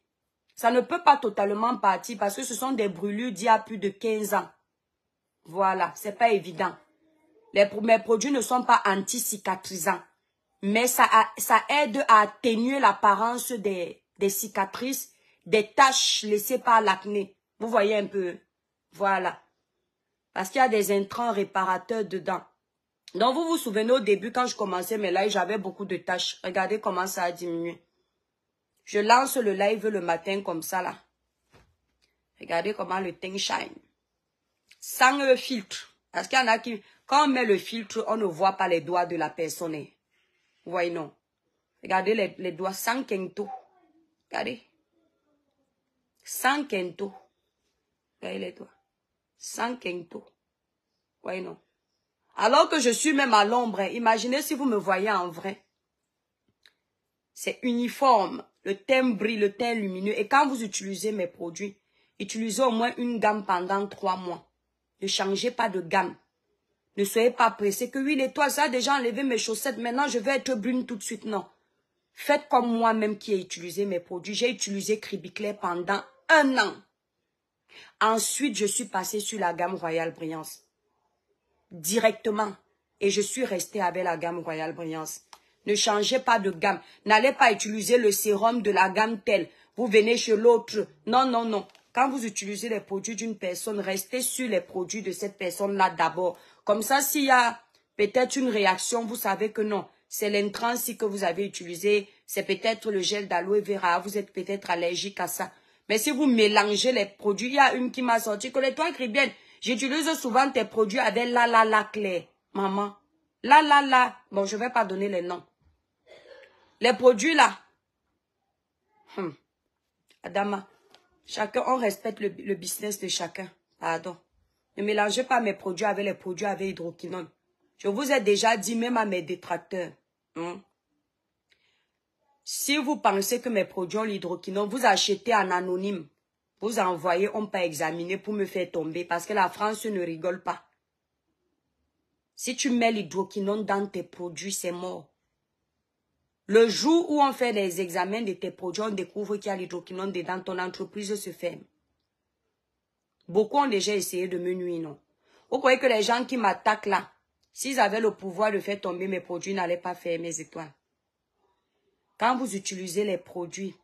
Ça ne peut pas totalement partir parce que ce sont des brûlures d'il y a plus de 15 ans. Voilà, c'est pas évident. Mes produits ne sont pas anti-cicatrisants. Mais ça aide à atténuer l'apparence des cicatrices, des taches laissées par l'acné. Vous voyez un peu. Voilà. Parce qu'il y a des intrants réparateurs dedans. Donc vous vous souvenez au début quand je commençais mes lives, j'avais beaucoup de taches. Regardez comment ça a diminué. Je lance le live le matin comme ça là. Regardez comment le teint shine. Sans filtre. Parce qu'il y en a qui... Quand on met le filtre, on ne voit pas les doigts de la personne. Vous voyez, non. Regardez les doigts sans kento. Regardez. Sans kento. Regardez les doigts. Sans kento. Vous voyez, non. Alors que je suis même à l'ombre. Imaginez si vous me voyez en vrai. C'est uniforme. Le teint brille, le teint lumineux. Et quand vous utilisez mes produits, utilisez au moins une gamme pendant 3 mois. Ne changez pas de gamme. Ne soyez pas pressé que oui, l'étoile, ça a déjà enlevé mes chaussettes. Maintenant, je vais être brune tout de suite. Non. Faites comme moi-même qui ai utilisé mes produits. J'ai utilisé Cribiclair pendant 1 an. Ensuite, je suis passée sur la gamme Royal Brillance. Directement. Et je suis restée avec la gamme Royal Brillance. Ne changez pas de gamme. N'allez pas utiliser le sérum de la gamme telle. Vous venez chez l'autre. Non, non, non. Quand vous utilisez les produits d'une personne, restez sur les produits de cette personne-là d'abord. Comme ça, s'il y a peut-être une réaction, vous savez que non. C'est l'intrant que vous avez utilisé. C'est peut-être le gel d'aloe vera. Vous êtes peut-être allergique à ça. Mais si vous mélangez les produits, il y a une qui m'a sorti que l'étoile caribéenne, j'utilise souvent tes produits avec la clair. Maman. La. Bon, je ne vais pas donner les noms. Les produits là. Adama. Chacun, on respecte le business de chacun. Pardon. Ne mélangez pas mes produits avec les produits avec hydroquinone. Je vous ai déjà dit, même à mes détracteurs. Si vous pensez que mes produits ont l'hydroquinone, vous achetez en anonyme. Vous envoyez, on peut examiner pour me faire tomber parce que la France ne rigole pas. Si tu mets l'hydroquinone dans tes produits, c'est mort. Le jour où on fait des examens de tes produits, on découvre qu'il y a l'hydroquinone dedans, ton entreprise se ferme. Beaucoup ont déjà essayé de me nuire, non? Vous croyez que les gens qui m'attaquent là, s'ils avaient le pouvoir de faire tomber mes produits, n'allaient pas faire mes étoiles? Quand vous utilisez les produits,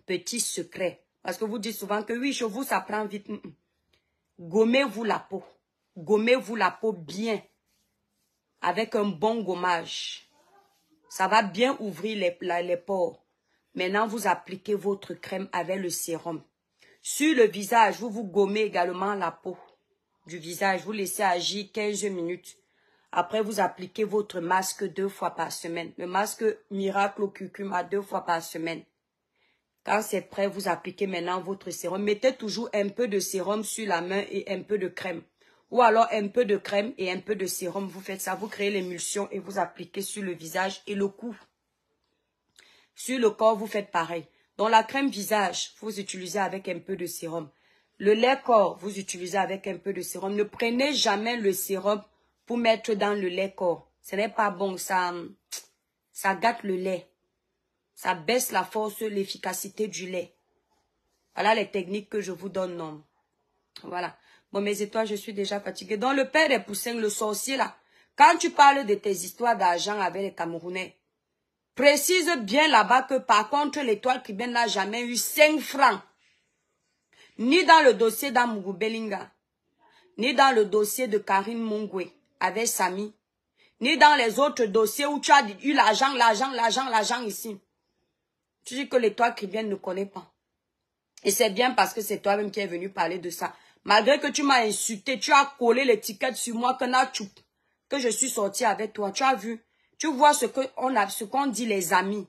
petits secrets, parce que vous dites souvent que oui, chez vous, ça prend vite. Gommez-vous la peau. Gommez-vous la peau bien. Avec un bon gommage. Ça va bien ouvrir les pores. Maintenant, vous appliquez votre crème avec le sérum. Sur le visage, vous gommez également la peau du visage. Vous laissez agir 15 minutes. Après, vous appliquez votre masque 2 fois par semaine. Le masque miracle au curcuma 2 fois par semaine. Quand c'est prêt, vous appliquez maintenant votre sérum. Mettez toujours un peu de sérum sur la main et un peu de crème. Ou alors un peu de crème et un peu de sérum. Vous faites ça, vous créez l'émulsion et vous appliquez sur le visage et le cou. Sur le corps, vous faites pareil. Dans la crème visage, vous utilisez avec un peu de sérum. Le lait corps, vous utilisez avec un peu de sérum. Ne prenez jamais le sérum pour mettre dans le lait corps. Ce n'est pas bon, ça gâte le lait. Ça baisse la force, l'efficacité du lait. Voilà les techniques que je vous donne, non. Voilà. Bon, mes étoiles, je suis déjà fatiguée. Donc, le père des poussins, le sorcier, là, quand tu parles de tes histoires d'argent avec les Camerounais, précise bien là-bas que, par contre, l'étoile cubaine n'a jamais eu 5 francs. Ni dans le dossier d'Amougou Belinga, ni dans le dossier de Karine Mongwe avec Samy, ni dans les autres dossiers où tu as eu l'argent ici. Tu dis que l'étoile cubaine ne connaît pas. Et c'est bien parce que c'est toi-même qui es venu parler de ça. Malgré que tu m'as insulté, tu as collé l'étiquette sur moi que je suis sortie avec toi. Tu as vu? Tu vois ce qu'on dit les amis.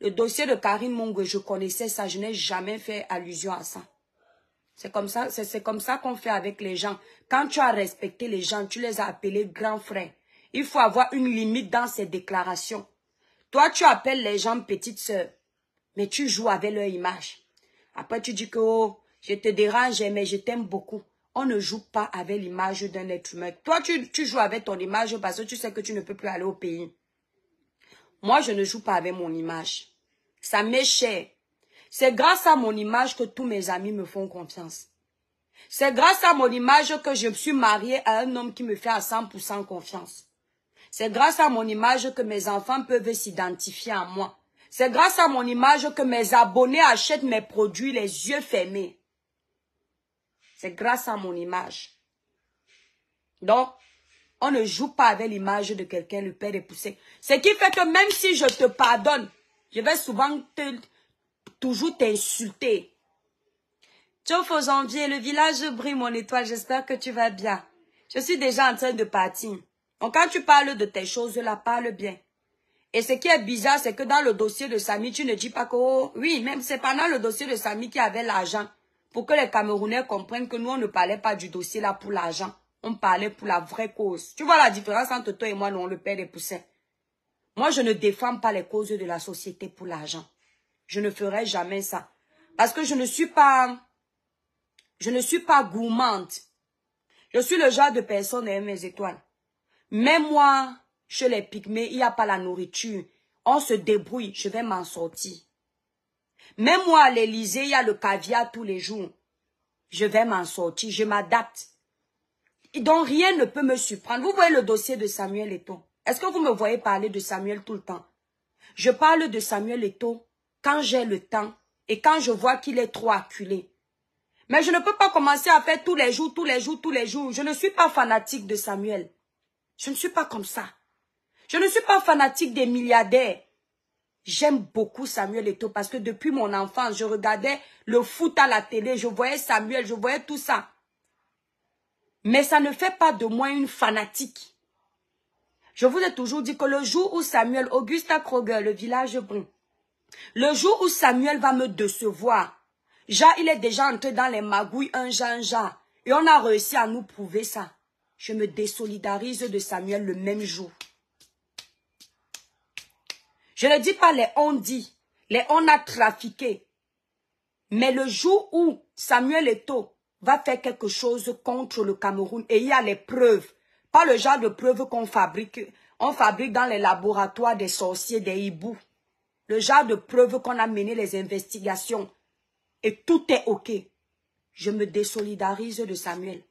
Le dossier de Karine Mongwe, je connaissais ça. Je n'ai jamais fait allusion à ça. C'est comme ça qu'on fait avec les gens. Quand tu as respecté les gens, tu les as appelés grands frères. Il faut avoir une limite dans ces déclarations. Toi, tu appelles les gens petites sœurs, mais tu joues avec leur image. Après, tu dis que oh, je te dérange, mais je t'aime beaucoup. On ne joue pas avec l'image d'un être humain. Toi, tu joues avec ton image parce que tu sais que tu ne peux plus aller au pays. Moi, je ne joue pas avec mon image. Ça m'est cher. C'est grâce à mon image que tous mes amis me font confiance. C'est grâce à mon image que je me suis mariée à un homme qui me fait à 100% confiance. C'est grâce à mon image que mes enfants peuvent s'identifier à moi. C'est grâce à mon image que mes abonnés achètent mes produits les yeux fermés. C'est grâce à mon image. Donc, on ne joue pas avec l'image de quelqu'un, le père des poussins. Ce qui fait que même si je te pardonne, je vais souvent toujours t'insulter. Tchouf aux enviers, le village brille mon étoile, j'espère que tu vas bien. Je suis déjà en train de partir. Donc quand tu parles de tes choses-là, parle bien. Et ce qui est bizarre, c'est que dans le dossier de Samy, tu ne dis pas que, oh, oui, même c'est pendant le dossier de Samy qui avait l'argent. Pour que les Camerounais comprennent que nous, on ne parlait pas du dossier là pour l'argent. On parlait pour la vraie cause. Tu vois la différence entre toi et moi, non, le père des poussins. Moi, je ne défends pas les causes de la société pour l'argent. Je ne ferai jamais ça. Parce que je ne suis pas gourmande. Je suis le genre de personne à mes étoiles. Même moi, chez les pygmées, il n'y a pas la nourriture. On se débrouille, je vais m'en sortir. Même moi, à l'Élysée, il y a le caviar tous les jours. Je vais m'en sortir, je m'adapte. Donc, rien ne peut me surprendre. Vous voyez le dossier de Samuel Eto'o. Est-ce que vous me voyez parler de Samuel tout le temps? Je parle de Samuel Eto'o quand j'ai le temps et quand je vois qu'il est trop acculé. Mais je ne peux pas commencer à faire tous les jours. Je ne suis pas fanatique de Samuel. Je ne suis pas comme ça. Je ne suis pas fanatique des milliardaires. J'aime beaucoup Samuel Eto'o parce que depuis mon enfance, je regardais le foot à la télé, je voyais Samuel, je voyais tout ça. Mais ça ne fait pas de moi une fanatique. Je vous ai toujours dit que le jour où Samuel, Augusta Kroger, le village brun, le jour où Samuel va me décevoir, il est déjà entré dans les magouilles un genre. Et on a réussi à nous prouver ça. Je me désolidarise de Samuel le même jour. Je ne dis pas les on dit, les on a trafiqué. Mais le jour où Samuel Eto'o va faire quelque chose contre le Cameroun, et il y a les preuves, pas le genre de preuves qu'on fabrique, on fabrique dans les laboratoires des sorciers, des hiboux, le genre de preuves qu'on a mené les investigations, et tout est ok. Je me désolidarise de Samuel.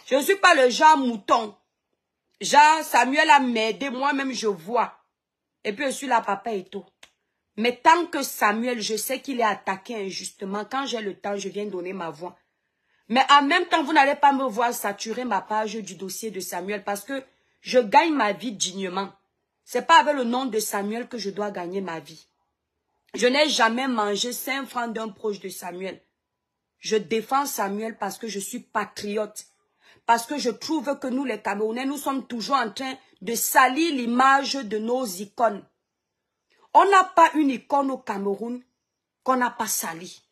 Je ne suis pas le genre mouton. Genre, Samuel a m'aidé, moi-même je vois. Et puis je suis là, papa et tout. Mais tant que Samuel, je sais qu'il est attaqué injustement, quand j'ai le temps, je viens donner ma voix. Mais en même temps, vous n'allez pas me voir saturer ma page du dossier de Samuel parce que je gagne ma vie dignement. C'est pas avec le nom de Samuel que je dois gagner ma vie. Je n'ai jamais mangé 5 francs d'un proche de Samuel. Je défends Samuel parce que je suis patriote. Parce que je trouve que nous, les Camerounais, nous sommes toujours en train de salir l'image de nos icônes. On n'a pas une icône au Cameroun qu'on n'a pas sali.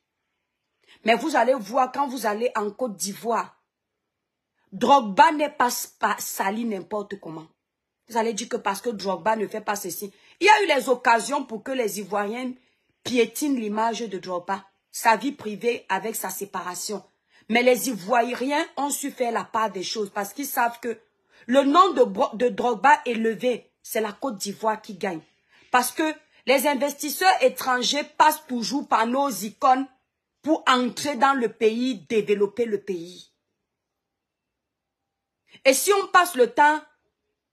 Mais vous allez voir, quand vous allez en Côte d'Ivoire, Drogba n'est pas sali n'importe comment. Vous allez dire que parce que Drogba ne fait pas ceci. Il y a eu les occasions pour que les Ivoiriens piétinent l'image de Drogba. Sa vie privée avec sa séparation. Mais les Ivoiriens ont su faire la part des choses parce qu'ils savent que le nom de Drogba élevé, c'est la Côte d'Ivoire qui gagne. Parce que les investisseurs étrangers passent toujours par nos icônes pour entrer dans le pays, développer le pays. Et si on passe le temps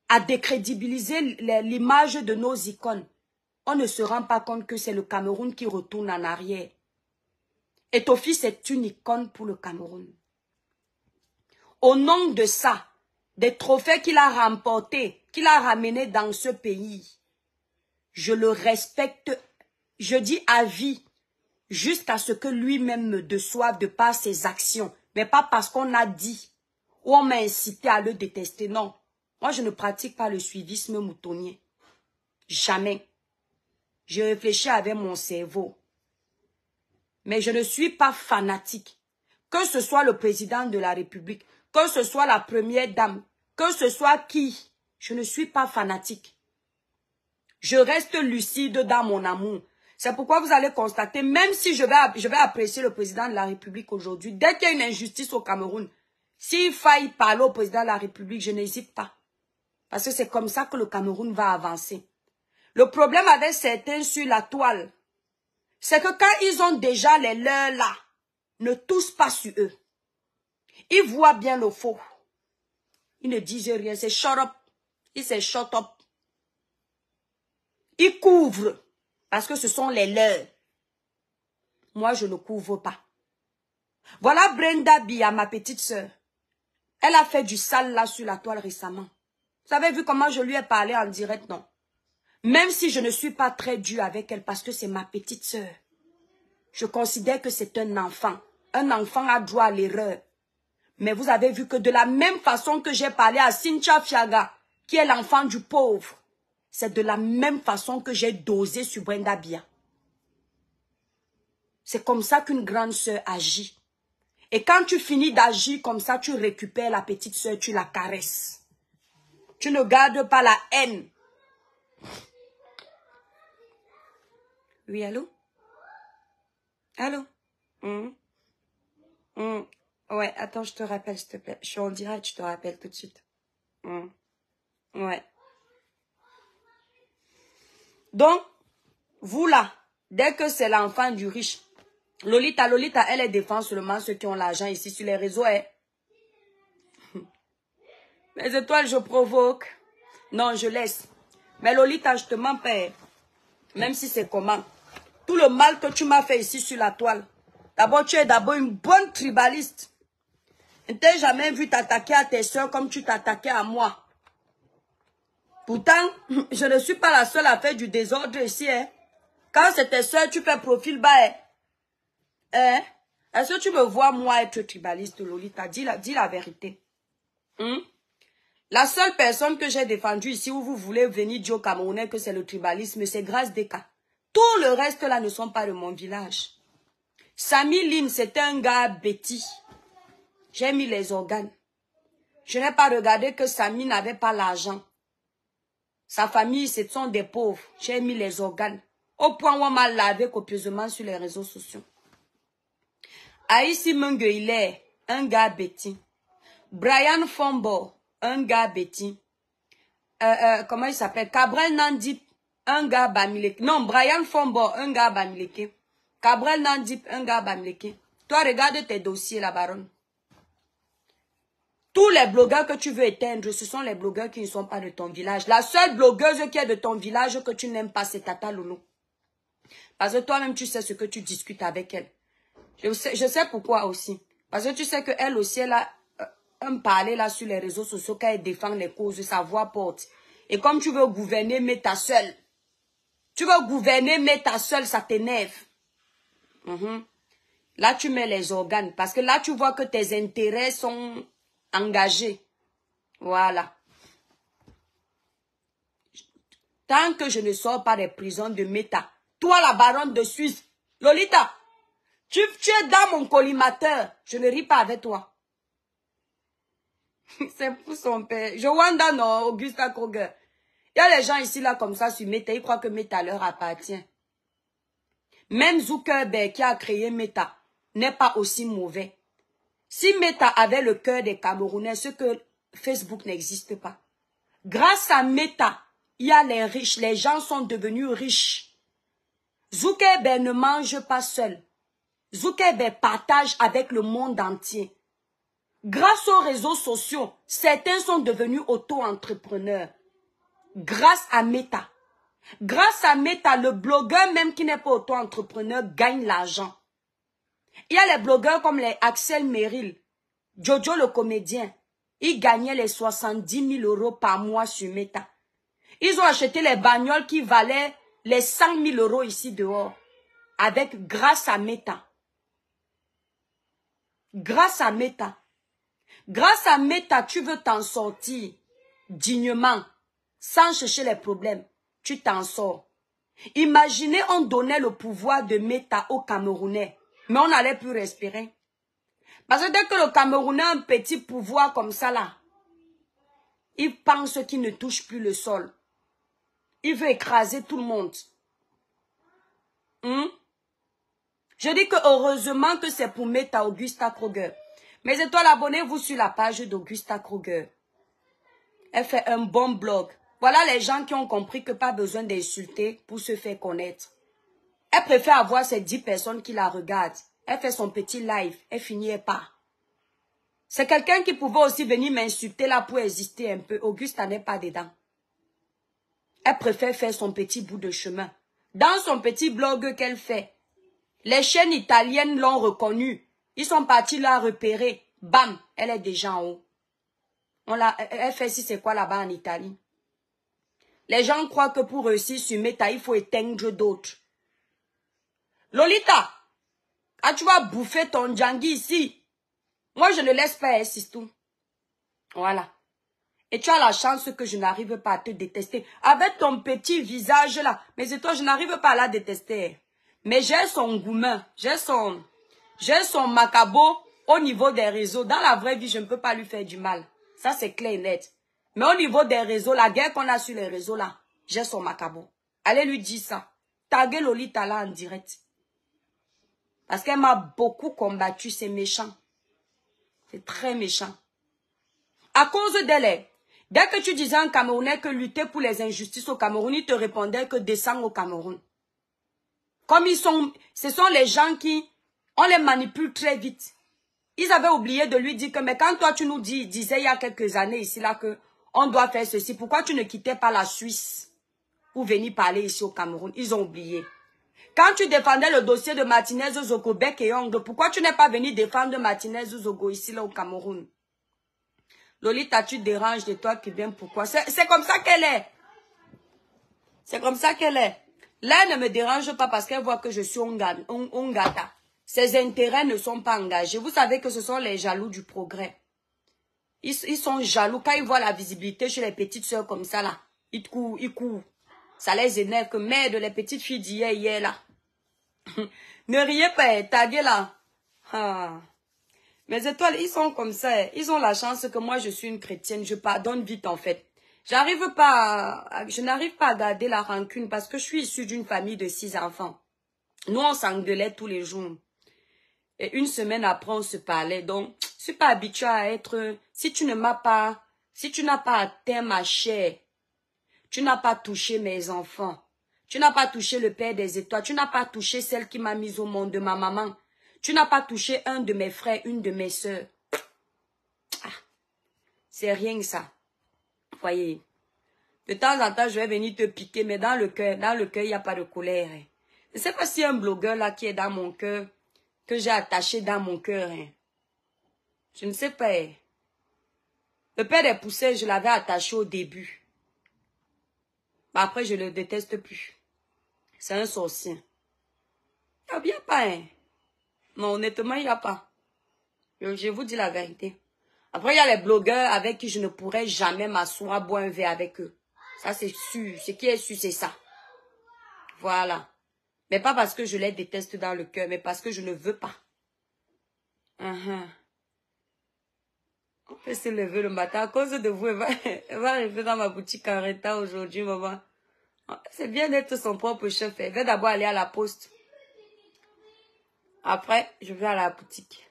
à décrédibiliser l'image de nos icônes, on ne se rend pas compte que c'est le Cameroun qui retourne en arrière. Eto'o-Fils est une icône pour le Cameroun. Au nom de ça, des trophées qu'il a remportés, qu'il a ramenés dans ce pays, je le respecte, je dis à vie, jusqu'à ce que lui-même me déçoive de par ses actions, mais pas parce qu'on a dit ou on m'a incité à le détester, non. Moi, je ne pratique pas le suivisme moutonnier. Jamais. Je réfléchis avec mon cerveau. Mais je ne suis pas fanatique. Que ce soit le président de la République, que ce soit la première dame, que ce soit qui, je ne suis pas fanatique. Je reste lucide dans mon amour. C'est pourquoi vous allez constater, même si je vais apprécier le président de la République aujourd'hui, dès qu'il y a une injustice au Cameroun, s'il faille parler au président de la République, je n'hésite pas. Parce que c'est comme ça que le Cameroun va avancer. Le problème avec certains sur la toile, c'est que quand ils ont déjà les leurs là, ne touchent pas sur eux. Ils voient bien le faux. Ils ne disent rien, c'est shut up. Ils se shut up. Ils couvrent parce que ce sont les leurs. Moi, je ne couvre pas. Voilà Brenda Bia, ma petite sœur. Elle a fait du sale là sur la toile récemment. Vous avez vu comment je lui ai parlé en direct, non? Même si je ne suis pas très dure avec elle parce que c'est ma petite sœur. Je considère que c'est un enfant. Un enfant a droit à l'erreur. Mais vous avez vu que de la même façon que j'ai parlé à Cynthia Fiaga, qui est l'enfant du pauvre, c'est de la même façon que j'ai dosé sur Brenda Bia. C'est comme ça qu'une grande sœur agit. Et quand tu finis d'agir comme ça, tu récupères la petite sœur, tu la caresses. Tu ne gardes pas la haine. Oui, allô? Allô? Ouais, attends, je te rappelle, s'il te plaît. Je suis en direct, je te rappelle tout de suite. Ouais. Donc, vous là, dès que c'est l'enfant du riche, Lolita, elle est défend seulement ceux qui ont l'argent ici sur les réseaux. Hein. Les étoiles, je provoque. Non, je laisse. Mais Lolita, je te mens pas. Même si c'est comment. Tout le mal que tu m'as fait ici sur la toile. D'abord, tu es d'abord une bonne tribaliste. Je ne t'ai jamais vu t'attaquer à tes soeurs comme tu t'attaquais à moi. Pourtant, je ne suis pas la seule à faire du désordre ici. Hein. Quand c'est tes soeurs, tu fais profil bas. Hein? Est-ce que tu me vois, moi, être tribaliste, Lolita? Dis la vérité. La seule personne que j'ai défendue ici où vous voulez venir dire aux Camerounais que c'est le tribalisme, c'est Grâce Deka. Tout le reste là ne sont pas de mon village. Sami Lim, c'est un gars bêtis. J'ai mis les organes. Je n'ai pas regardé que Sami n'avait pas l'argent. Sa famille, ce sont des pauvres. J'ai mis les organes. Au point où on m'a lavé copieusement sur les réseaux sociaux. Aïssi Munguile, un gars bêti. Brian Fombo, un gars bêti. Comment il s'appelle? Cabrel Nandip, un gars Bamileke. Non, Brian Fombo, un gars Bamileke. Cabrel Nandip, un gars Bamileke. Toi, regarde tes dossiers, la baronne. Tous les blogueurs que tu veux éteindre, ce sont les blogueurs qui ne sont pas de ton village. La seule blogueuse qui est de ton village que tu n'aimes pas, c'est Tata Loulou. Parce que toi-même, tu sais ce que tu discutes avec elle. Je sais pourquoi aussi. Parce que tu sais qu'elle aussi, elle a un parler là sur les réseaux sociaux quand elle défend les causes, sa voix porte. Et comme tu veux gouverner, mets ta seule. Tu veux gouverner, mets ta seule, ça t'énerve. Là, tu mets les organes. Parce que là, tu vois que tes intérêts sont engagés. Voilà. Tant que je ne sors pas des prisons de Meta, toi, la baronne de Suisse, Lolita, tu es dans mon collimateur. Je ne ris pas avec toi. C'est pour son père. Je wanda non, Augusta Kroger. Il y a les gens ici, là, comme ça, sur Meta. Ils croient que Meta leur appartient. Même Zuckerberg qui a créé Meta n'est pas aussi mauvais. Si Meta avait le cœur des Camerounais, ce que Facebook n'existe pas. Grâce à Meta, il y a les riches. Les gens sont devenus riches. Zuckerberg ne mange pas seul. Zuckerberg partage avec le monde entier. Grâce aux réseaux sociaux, certains sont devenus auto-entrepreneurs. Grâce à Meta. Grâce à Meta, le blogueur même qui n'est pas auto-entrepreneur gagne l'argent. Il y a les blogueurs comme les Axel Merrill, Jojo le comédien. Ils gagnaient les 70 000 € par mois sur Meta. Ils ont acheté les bagnoles qui valaient les 100 000 € ici dehors. Grâce à Meta. Grâce à Meta. Grâce à Meta, tu veux t'en sortir dignement, sans chercher les problèmes. Tu t'en sors. Imaginez, on donnait le pouvoir de Meta aux Camerounais, mais on n'allait plus respirer. Parce que dès que le Camerounais a un petit pouvoir comme ça là, il pense qu'il ne touche plus le sol. Il veut écraser tout le monde. Je dis que heureusement que c'est pour Meta Augusta Kroger. Mais étoiles, abonnez-vous sur la page d'Augusta Kroger. Elle fait un bon blog. Voilà les gens qui ont compris que pas besoin d'insulter pour se faire connaître. Elle préfère avoir ces 10 personnes qui la regardent. Elle fait son petit live. Elle finit pas. C'est quelqu'un qui pouvait aussi venir m'insulter là pour exister un peu. Augusta n'est pas dedans. Elle préfère faire son petit bout de chemin. Dans son petit blog qu'elle fait, les chaînes italiennes l'ont reconnue. Ils sont partis la repérer. Bam, elle est déjà en haut. Elle fait si c'est quoi là-bas en Italie. Les gens croient que pour réussir sur Meta, il faut éteindre d'autres. Lolita, tu vas bouffer ton djangui ici. Moi, je ne laisse pas tout. Voilà. Et tu as la chance que je n'arrive pas à te détester. Avec ton petit visage là. Mais c'est toi, je n'arrive pas à la détester. Mais j'ai son gourmand. J'ai son macabo au niveau des réseaux. Dans la vraie vie, je ne peux pas lui faire du mal. Ça, c'est clair et net. Mais au niveau des réseaux, la guerre qu'on a sur les réseaux là, j'ai son macabo. Allez lui dire ça. Taguez Lolita là en direct. Parce qu'elle m'a beaucoup combattu, c'est méchant. C'est très méchant. À cause d'elle, dès que tu disais en Camerounais que lutter pour les injustices au Cameroun, ils te répondaient que descendre au Cameroun. Comme ce sont les gens qui, on les manipule très vite. Ils avaient oublié de lui dire que, mais quand toi tu nous disais il y a quelques années ici là que on doit faire ceci, pourquoi tu ne quittais pas la Suisse pour venir parler ici au Cameroun? Ils ont oublié. Quand tu défendais le dossier de Martinez Zogo, Bec et Ongle, pourquoi tu n'es pas venu défendre Martinez Zogo ici là au Cameroun? Lolita, tu déranges de toi qui viens pourquoi? C'est comme ça qu'elle est. C'est comme ça qu'elle est. Là, elle ne me dérange pas parce qu'elle voit que je suis Ongata. Ses intérêts ne sont pas engagés. Vous savez que ce sont les jaloux du progrès. Ils sont jaloux. Quand ils voient la visibilité chez les petites soeurs comme ça, là, ils courent. Ça les énerve que merde, les petites filles d'hier, là. Ne riez pas, taguez là. Ah. Mes étoiles, ils sont comme ça. Ils ont la chance que moi, je suis une chrétienne. Je pardonne vite, en fait. Je n'arrive pas à garder la rancune parce que je suis issue d'une famille de 6 enfants. Nous, on s'engueulait tous les jours. Et une semaine après, on se parlait. Donc, je suis pas habituée à être... Si tu n'as pas atteint ma chair, tu n'as pas touché mes enfants. Tu n'as pas touché le Père des étoiles. Tu n'as pas touché celle qui m'a mise au monde, de ma maman. Tu n'as pas touché un de mes frères, une de mes sœurs. Ah, c'est rien que ça. Voyez. De temps en temps, je vais venir te piquer, mais dans le cœur, il n'y a pas de colère. Hein. Je ne sais pas si un blogueur là qui est dans mon cœur, que j'ai attaché dans mon cœur. Hein. Je ne sais pas. Hein. Le père des poussées, je l'avais attaché au début. Après, je ne le déteste plus. C'est un sorcier. Il n'y a bien pas. Hein. Non, honnêtement, il n'y a pas. Je vous dis la vérité. Après, il y a les blogueurs avec qui je ne pourrais jamais m'asseoir, boire un verre avec eux. Ça, c'est sûr. Ce qui est sûr, c'est ça. Voilà. Mais pas parce que je les déteste dans le cœur, mais parce que je ne veux pas. On peut se lever le matin. À cause de vous, elle va arriver dans ma boutique en retard aujourd'hui, maman. C'est bien d'être son propre chef. Elle va d'abord aller à la poste. Après, je vais à la boutique.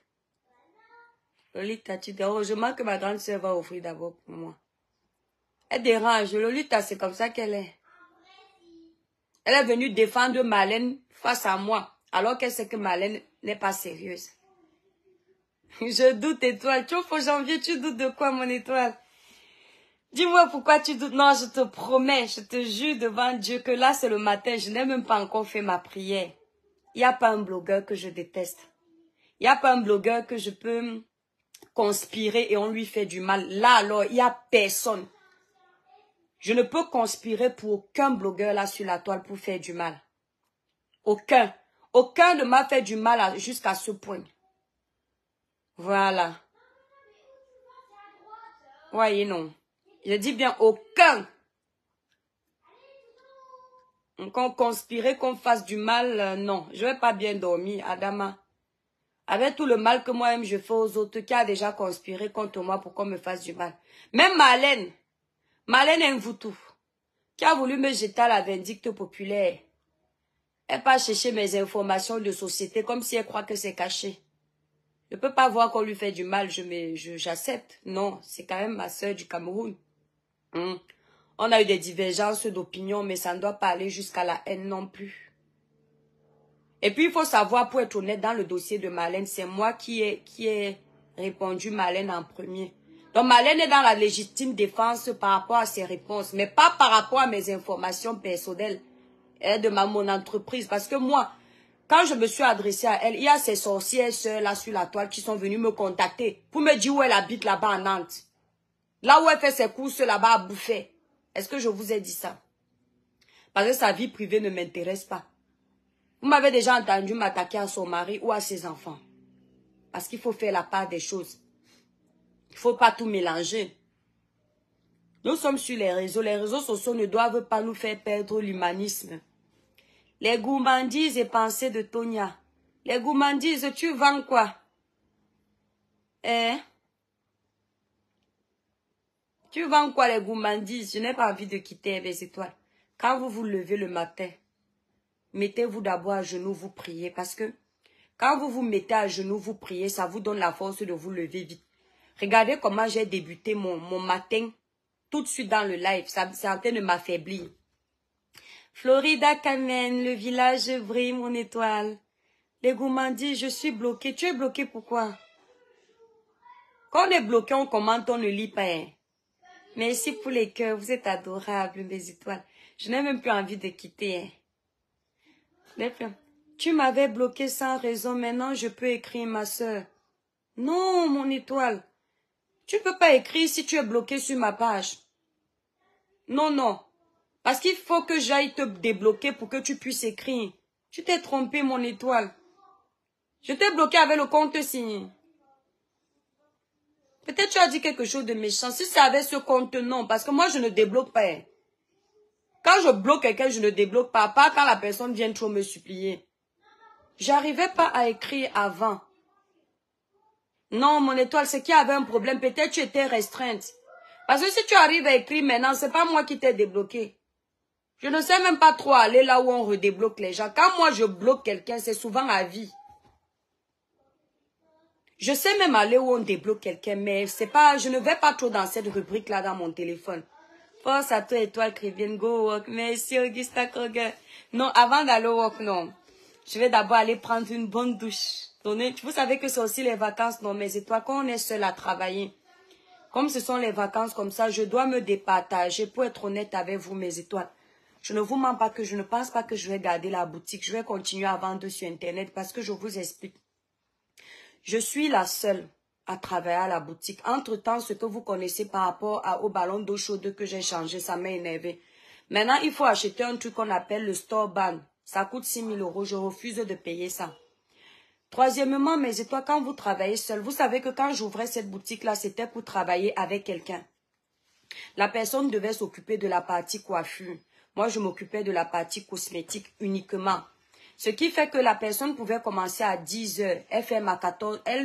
Lolita, tu déranges. Je manque que ma grande soeur va offrir d'abord pour moi. Elle dérange. Lolita, c'est comme ça qu'elle est. Elle est venue défendre Marlène face à moi, alors qu'elle sait que Marlène n'est pas sérieuse. Je doute, étoile. Tu vois, janvier, tu doutes de quoi, mon étoile? Dis-moi pourquoi tu doutes. Non, je te promets, je te jure devant Dieu que là, c'est le matin. Je n'ai même pas encore fait ma prière. Il n'y a pas un blogueur que je déteste. Il n'y a pas un blogueur que je peux conspirer et on lui fait du mal. Là, alors, il n'y a personne. Je ne peux conspirer pour aucun blogueur là sur la toile pour faire du mal. Aucun. Aucun ne m'a fait du mal jusqu'à ce point. Voilà. Voyez, non. Je dis bien aucun. Qu'on conspire, qu'on fasse du mal, non. Je ne vais pas bien dormir, Adama. Avec tout le mal que moi-même je fais aux autres, qui a déjà conspiré contre moi pour qu'on me fasse du mal. Même Marlène Mvoutou, qui a voulu me jeter à la vindicte populaire. Elle part chercher mes informations de société comme si elle croit que c'est caché. Je ne peux pas voir qu'on lui fait du mal, j'accepte. Non, c'est quand même ma soeur du Cameroun. On a eu des divergences d'opinion, mais ça ne doit pas aller jusqu'à la haine non plus. Et puis, il faut savoir, pour être honnête, dans le dossier de Marlène, c'est moi qui ai répondu Marlène en premier. Donc, Marlène est dans la légitime défense par rapport à ses réponses, mais pas par rapport à mes informations personnelles de mon entreprise. Parce que moi, quand je me suis adressée à elle, il y a ces sorcières sœurs là sur la toile qui sont venues me contacter pour me dire où elle habite là-bas à Nantes. Là où elle fait ses courses là-bas à bouffer. Est-ce que je vous ai dit ça? Parce que sa vie privée ne m'intéresse pas. Vous m'avez déjà entendu m'attaquer à son mari ou à ses enfants. Parce qu'il faut faire la part des choses. Il ne faut pas tout mélanger. Nous sommes sur les réseaux. Les réseaux sociaux ne doivent pas nous faire perdre l'humanisme. Les gourmandises et pensées de Tonia. Les gourmandises, tu vends quoi? Tu vends quoi les gourmandises? Je n'ai pas envie de quitter mes étoiles. Quand vous vous levez le matin, mettez-vous d'abord à genoux, vous priez. Parce que quand vous vous mettez à genoux, vous priez, ça vous donne la force de vous lever vite. Regardez comment j'ai débuté mon matin tout de suite dans le live. Ça est en train de m'affaiblir. Florida Carmen, le village brille, mon étoile. Les gourmandises, je suis bloquée. Tu es bloquée pourquoi? Quand on est bloqué, on commente, on ne lit pas. Hein. Merci pour les cœurs, vous êtes adorables, mes étoiles. Je n'ai même plus envie de quitter. Hein. Tu m'avais bloqué sans raison, maintenant je peux écrire ma soeur. Non, mon étoile. Tu ne peux pas écrire si tu es bloqué sur ma page. Non, non. Parce qu'il faut que j'aille te débloquer pour que tu puisses écrire. Tu t'es trompé, mon étoile. Je t'ai bloqué avec le compte signé. Peut-être tu as dit quelque chose de méchant. Si c'est avec ce compte, non. Parce que moi, je ne débloque pas. Quand je bloque quelqu'un, je ne débloque pas. Pas quand la personne vient trop me supplier. J'arrivais pas à écrire avant. Non, mon étoile, c'est qu'il y avait un problème. Peut-être tu étais restreinte. Parce que si tu arrives à écrire maintenant, c'est pas moi qui t'ai débloqué. Je ne sais même pas trop aller là où on redébloque les gens. Quand moi je bloque quelqu'un, c'est souvent à vie. Je sais même aller où on débloque quelqu'un, mais c'est pas, je ne vais pas trop dans cette rubrique-là dans mon téléphone. Force à toi, étoile Caribbean, go walk. Merci, Augusta Kroger. Non, avant d'aller au walk, non. Je vais d'abord aller prendre une bonne douche. Vous savez que c'est aussi les vacances, non, mes étoiles, quand on est seul à travailler. Comme ce sont les vacances comme ça, je dois me départager pour être honnête avec vous, mes étoiles. Je ne vous mens pas que je ne pense pas que je vais garder la boutique. Je vais continuer à vendre sur Internet parce que je vous explique. Je suis la seule à travailler à la boutique. Entre-temps, ce que vous connaissez par rapport au ballon d'eau chaude que j'ai changé, ça m'a énervé. Maintenant, il faut acheter un truc qu'on appelle le store ban. Ça coûte 6 000 €. Je refuse de payer ça. Troisièmement, mes étoiles, quand vous travaillez seul, vous savez que quand j'ouvrais cette boutique-là, c'était pour travailler avec quelqu'un. La personne devait s'occuper de la partie coiffure. Moi, je m'occupais de la partie cosmétique uniquement. Ce qui fait que la personne pouvait commencer à 10 h, elle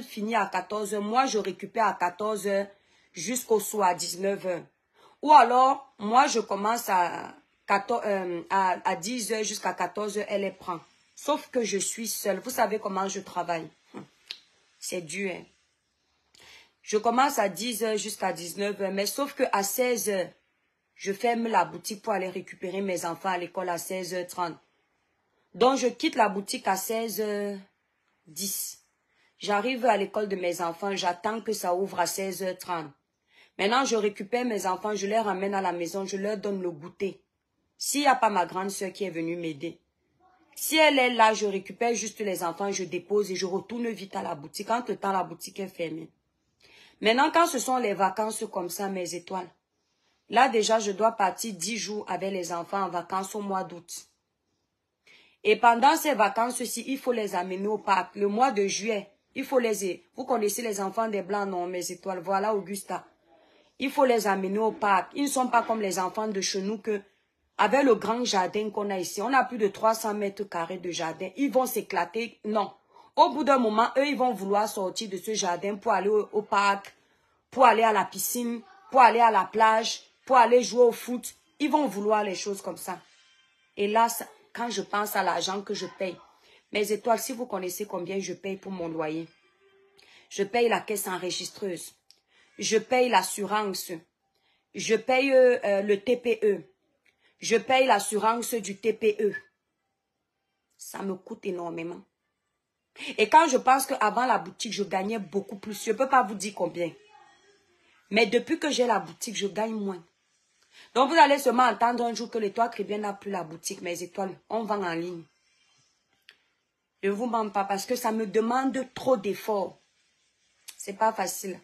finit à 14 h. Moi, je récupère à 14 h jusqu'au soir à 19 h. Ou alors, moi, je commence à 10 h jusqu'à 14 h, elle les prend. Sauf que je suis seule. Vous savez comment je travaille. C'est dur, hein? Je commence à 10 h jusqu'à 19 h, mais sauf que à 16 h, je ferme la boutique pour aller récupérer mes enfants à l'école à 16 h 30. Donc, je quitte la boutique à 16 h 10. J'arrive à l'école de mes enfants, j'attends que ça ouvre à 16 h 30. Maintenant, je récupère mes enfants, je les ramène à la maison, je leur donne le goûter. S'il n'y a pas ma grande soeur qui est venue m'aider. Si elle est là, je récupère juste les enfants, je dépose et je retourne vite à la boutique. Entre-temps, la boutique est fermée. Maintenant, quand ce sont les vacances comme ça, mes étoiles, là déjà, je dois partir 10 jours avec les enfants en vacances au mois d'août. Et pendant ces vacances-ci, il faut les amener au parc. Le mois de juillet, il faut les... Vous connaissez les enfants des Blancs, non, mes étoiles. Voilà, Augusta. Il faut les amener au parc. Ils ne sont pas comme les enfants de chez nous que, avec le grand jardin qu'on a ici, on a plus de 300 mètres carrés de jardin. Ils vont s'éclater. Non. Au bout d'un moment, eux, ils vont vouloir sortir de ce jardin pour aller au parc, pour aller à la piscine, pour aller à la plage, pour aller jouer au foot. Ils vont vouloir les choses comme ça. Et là, quand je pense à l'argent que je paye, mes étoiles, si vous connaissez combien je paye pour mon loyer, je paye la caisse enregistreuse, je paye l'assurance, je paye le TPE, je paye l'assurance du TPE. Ça me coûte énormément. Et quand je pense qu'avant la boutique, je gagnais beaucoup plus, je ne peux pas vous dire combien. Mais depuis que j'ai la boutique, je gagne moins. Donc, vous allez seulement entendre un jour que l'étoile Caribbean n'a plus la boutique, mes étoiles, on vend en ligne. Je ne vous mens pas parce que ça me demande trop d'efforts. C'est pas facile.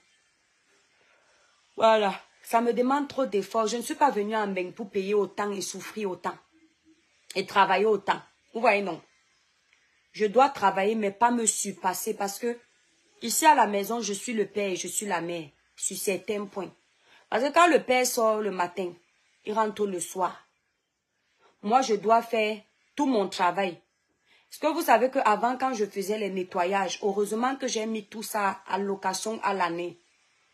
Voilà, ça me demande trop d'efforts. Je ne suis pas venue en Beng pour payer autant et souffrir autant. Et travailler autant. Vous voyez, non. Je dois travailler, mais pas me surpasser parce que ici à la maison, je suis le père et je suis la mère. Sur certains points. Parce que quand le père sort le matin, il rentre le soir. Moi, je dois faire tout mon travail. Est-ce que vous savez qu'avant, quand je faisais les nettoyages, heureusement que j'ai mis tout ça à location à l'année.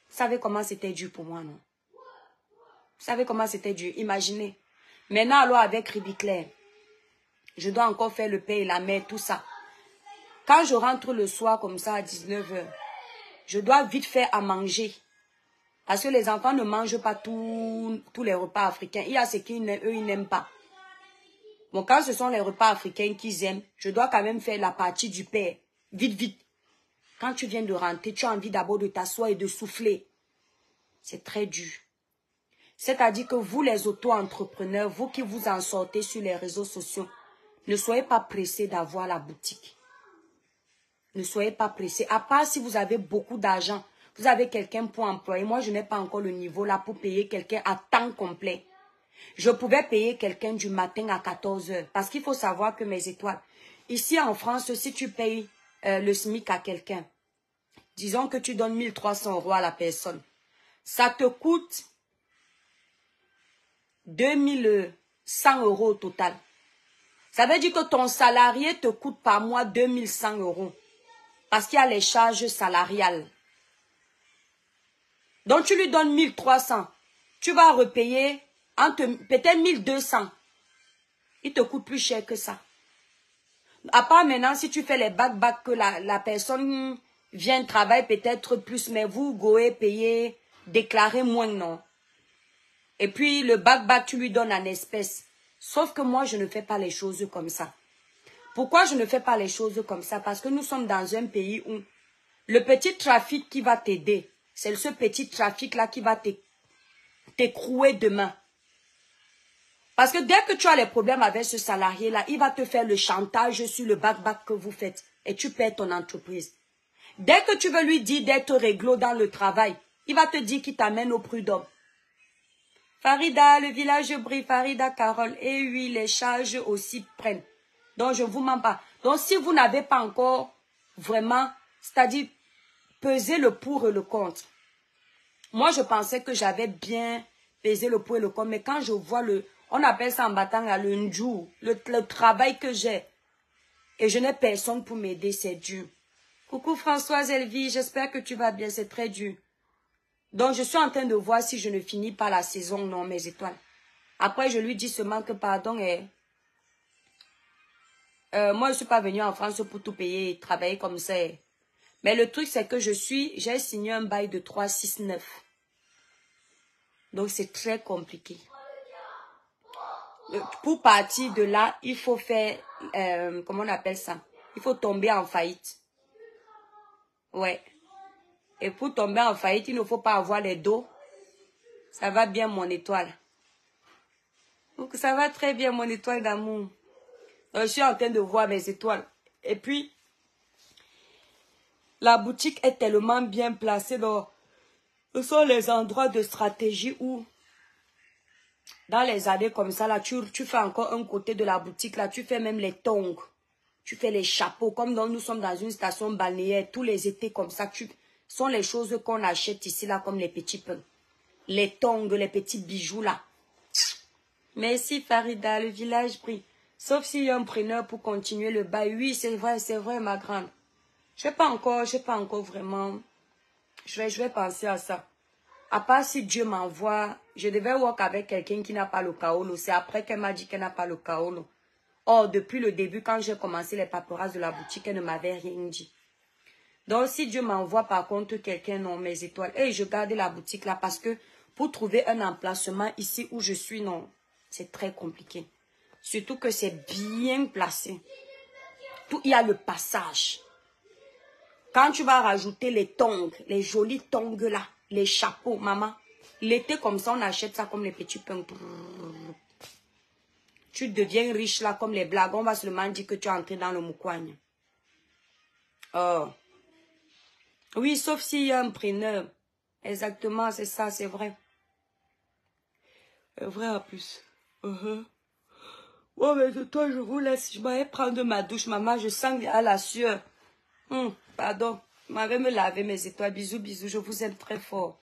Vous savez comment c'était dur pour moi, non? Vous savez comment c'était dur? Imaginez. Maintenant, alors avec Ribiclair, je dois encore faire le père et la mère, tout ça. Quand je rentre le soir comme ça à 19 h, je dois vite faire à manger. Parce que les enfants ne mangent pas tous les repas africains. Il y a ce qu'eux, ils n'aiment pas. Bon, quand ce sont les repas africains qu'ils aiment, je dois quand même faire la partie du père. Vite, vite. Quand tu viens de rentrer, tu as envie d'abord de t'asseoir et de souffler. C'est très dur. C'est-à-dire que vous, les auto-entrepreneurs, vous qui vous en sortez sur les réseaux sociaux, ne soyez pas pressés d'avoir la boutique. Ne soyez pas pressés. À part si vous avez beaucoup d'argent, vous avez quelqu'un pour employer. Moi, je n'ai pas encore le niveau là pour payer quelqu'un à temps complet. Je pouvais payer quelqu'un du matin à 14 h. Parce qu'il faut savoir que mes étoiles, ici en France, si tu payes le SMIC à quelqu'un, disons que tu donnes 1 300 € à la personne, ça te coûte 2 100 € au total. Ça veut dire que ton salarié te coûte par mois 2 100 €. Parce qu'il y a les charges salariales. Donc tu lui donnes 1 300. Tu vas repayer peut-être 1 200. Il te coûte plus cher que ça. À part maintenant, si tu fais les back que la personne viens, travaille peut-être plus, mais vous, goé, payez, déclarez moins, non. Et puis, le bac, tu lui donnes en espèces. Sauf que moi, je ne fais pas les choses comme ça. Pourquoi je ne fais pas les choses comme ça? Parce que nous sommes dans un pays où le petit trafic qui va t'aider, c'est ce petit trafic-là qui va t'écrouer demain. Parce que dès que tu as les problèmes avec ce salarié-là, il va te faire le chantage sur le bac que vous faites et tu perds ton entreprise. Dès que tu veux lui dire d'être réglo dans le travail, il va te dire qu'il t'amène au prud'homme. Farida, le village brille, Farida, Carole. Et oui, les charges aussi prennent. Donc, je ne vous mens pas. Donc, si vous n'avez pas encore vraiment, c'est-à-dire peser le pour et le contre. Moi, je pensais que j'avais bien pesé le pour et le contre. Mais quand je vois on appelle ça en battant le ndjou, le travail que j'ai. Et je n'ai personne pour m'aider, c'est dur. Coucou Françoise Elvie, j'espère que tu vas bien, c'est très dur. Donc, je suis en train de voir si je ne finis pas la saison, non, mes étoiles. Après, je lui dis seulement que pardon, moi, je ne suis pas venue en France pour tout payer et travailler comme ça. Mais le truc, c'est que j'ai signé un bail de 369. Donc, c'est très compliqué. Pour partir de là, il faut faire, comment on appelle ça? Il faut tomber en faillite. Ouais. Et pour tomber en faillite, il ne faut pas avoir les dos. Ça va bien, mon étoile. Donc, ça va très bien, mon étoile d'amour. Donc, je suis en train de voir mes étoiles. Et puis, la boutique est tellement bien placée. Donc, ce sont les endroits de stratégie où, dans les années comme ça, là, tu fais encore un côté de la boutique. Là, tu fais même les tongs. Tu fais les chapeaux. Comme nous sommes dans une station balnéaire, tous les étés comme ça, sont les choses qu'on achète ici, là, comme les petits pains. Les tongs, les petits bijoux, là. Merci, Farida, le village brille. Sauf s'il y a un preneur pour continuer le bail. Oui, c'est vrai, ma grande. Je sais pas encore vraiment. Je vais penser à ça. À part si Dieu m'envoie, je devais work avec quelqu'un qui n'a pas le kaolo. C'est après qu'elle m'a dit qu'elle n'a pas le kaolo. Or, depuis le début, quand j'ai commencé les paperasses de la boutique, elle ne m'avait rien dit. Donc, si Dieu m'envoie par contre quelqu'un, non, mes étoiles, et je garde la boutique là parce que pour trouver un emplacement ici où je suis, non, c'est très compliqué. Surtout que c'est bien placé. Il y a le passage. Quand tu vas rajouter les tongs, les jolis tongs là, les chapeaux, maman, l'été comme ça, on achète ça comme les petits pains. Tu deviens riche là comme les blagues. On va seulement dire que tu es entré dans le moukoigne. Oh. Oui, sauf s'il y a un preneur. Exactement, c'est ça, c'est vrai. C'est vrai en plus. Oh, mais toi, je vous laisse. Je vais prendre ma douche, maman. Je sens à la sueur. Pardon. Je m'avais me laver mes étoiles. Bisous, bisous. Je vous aime très fort.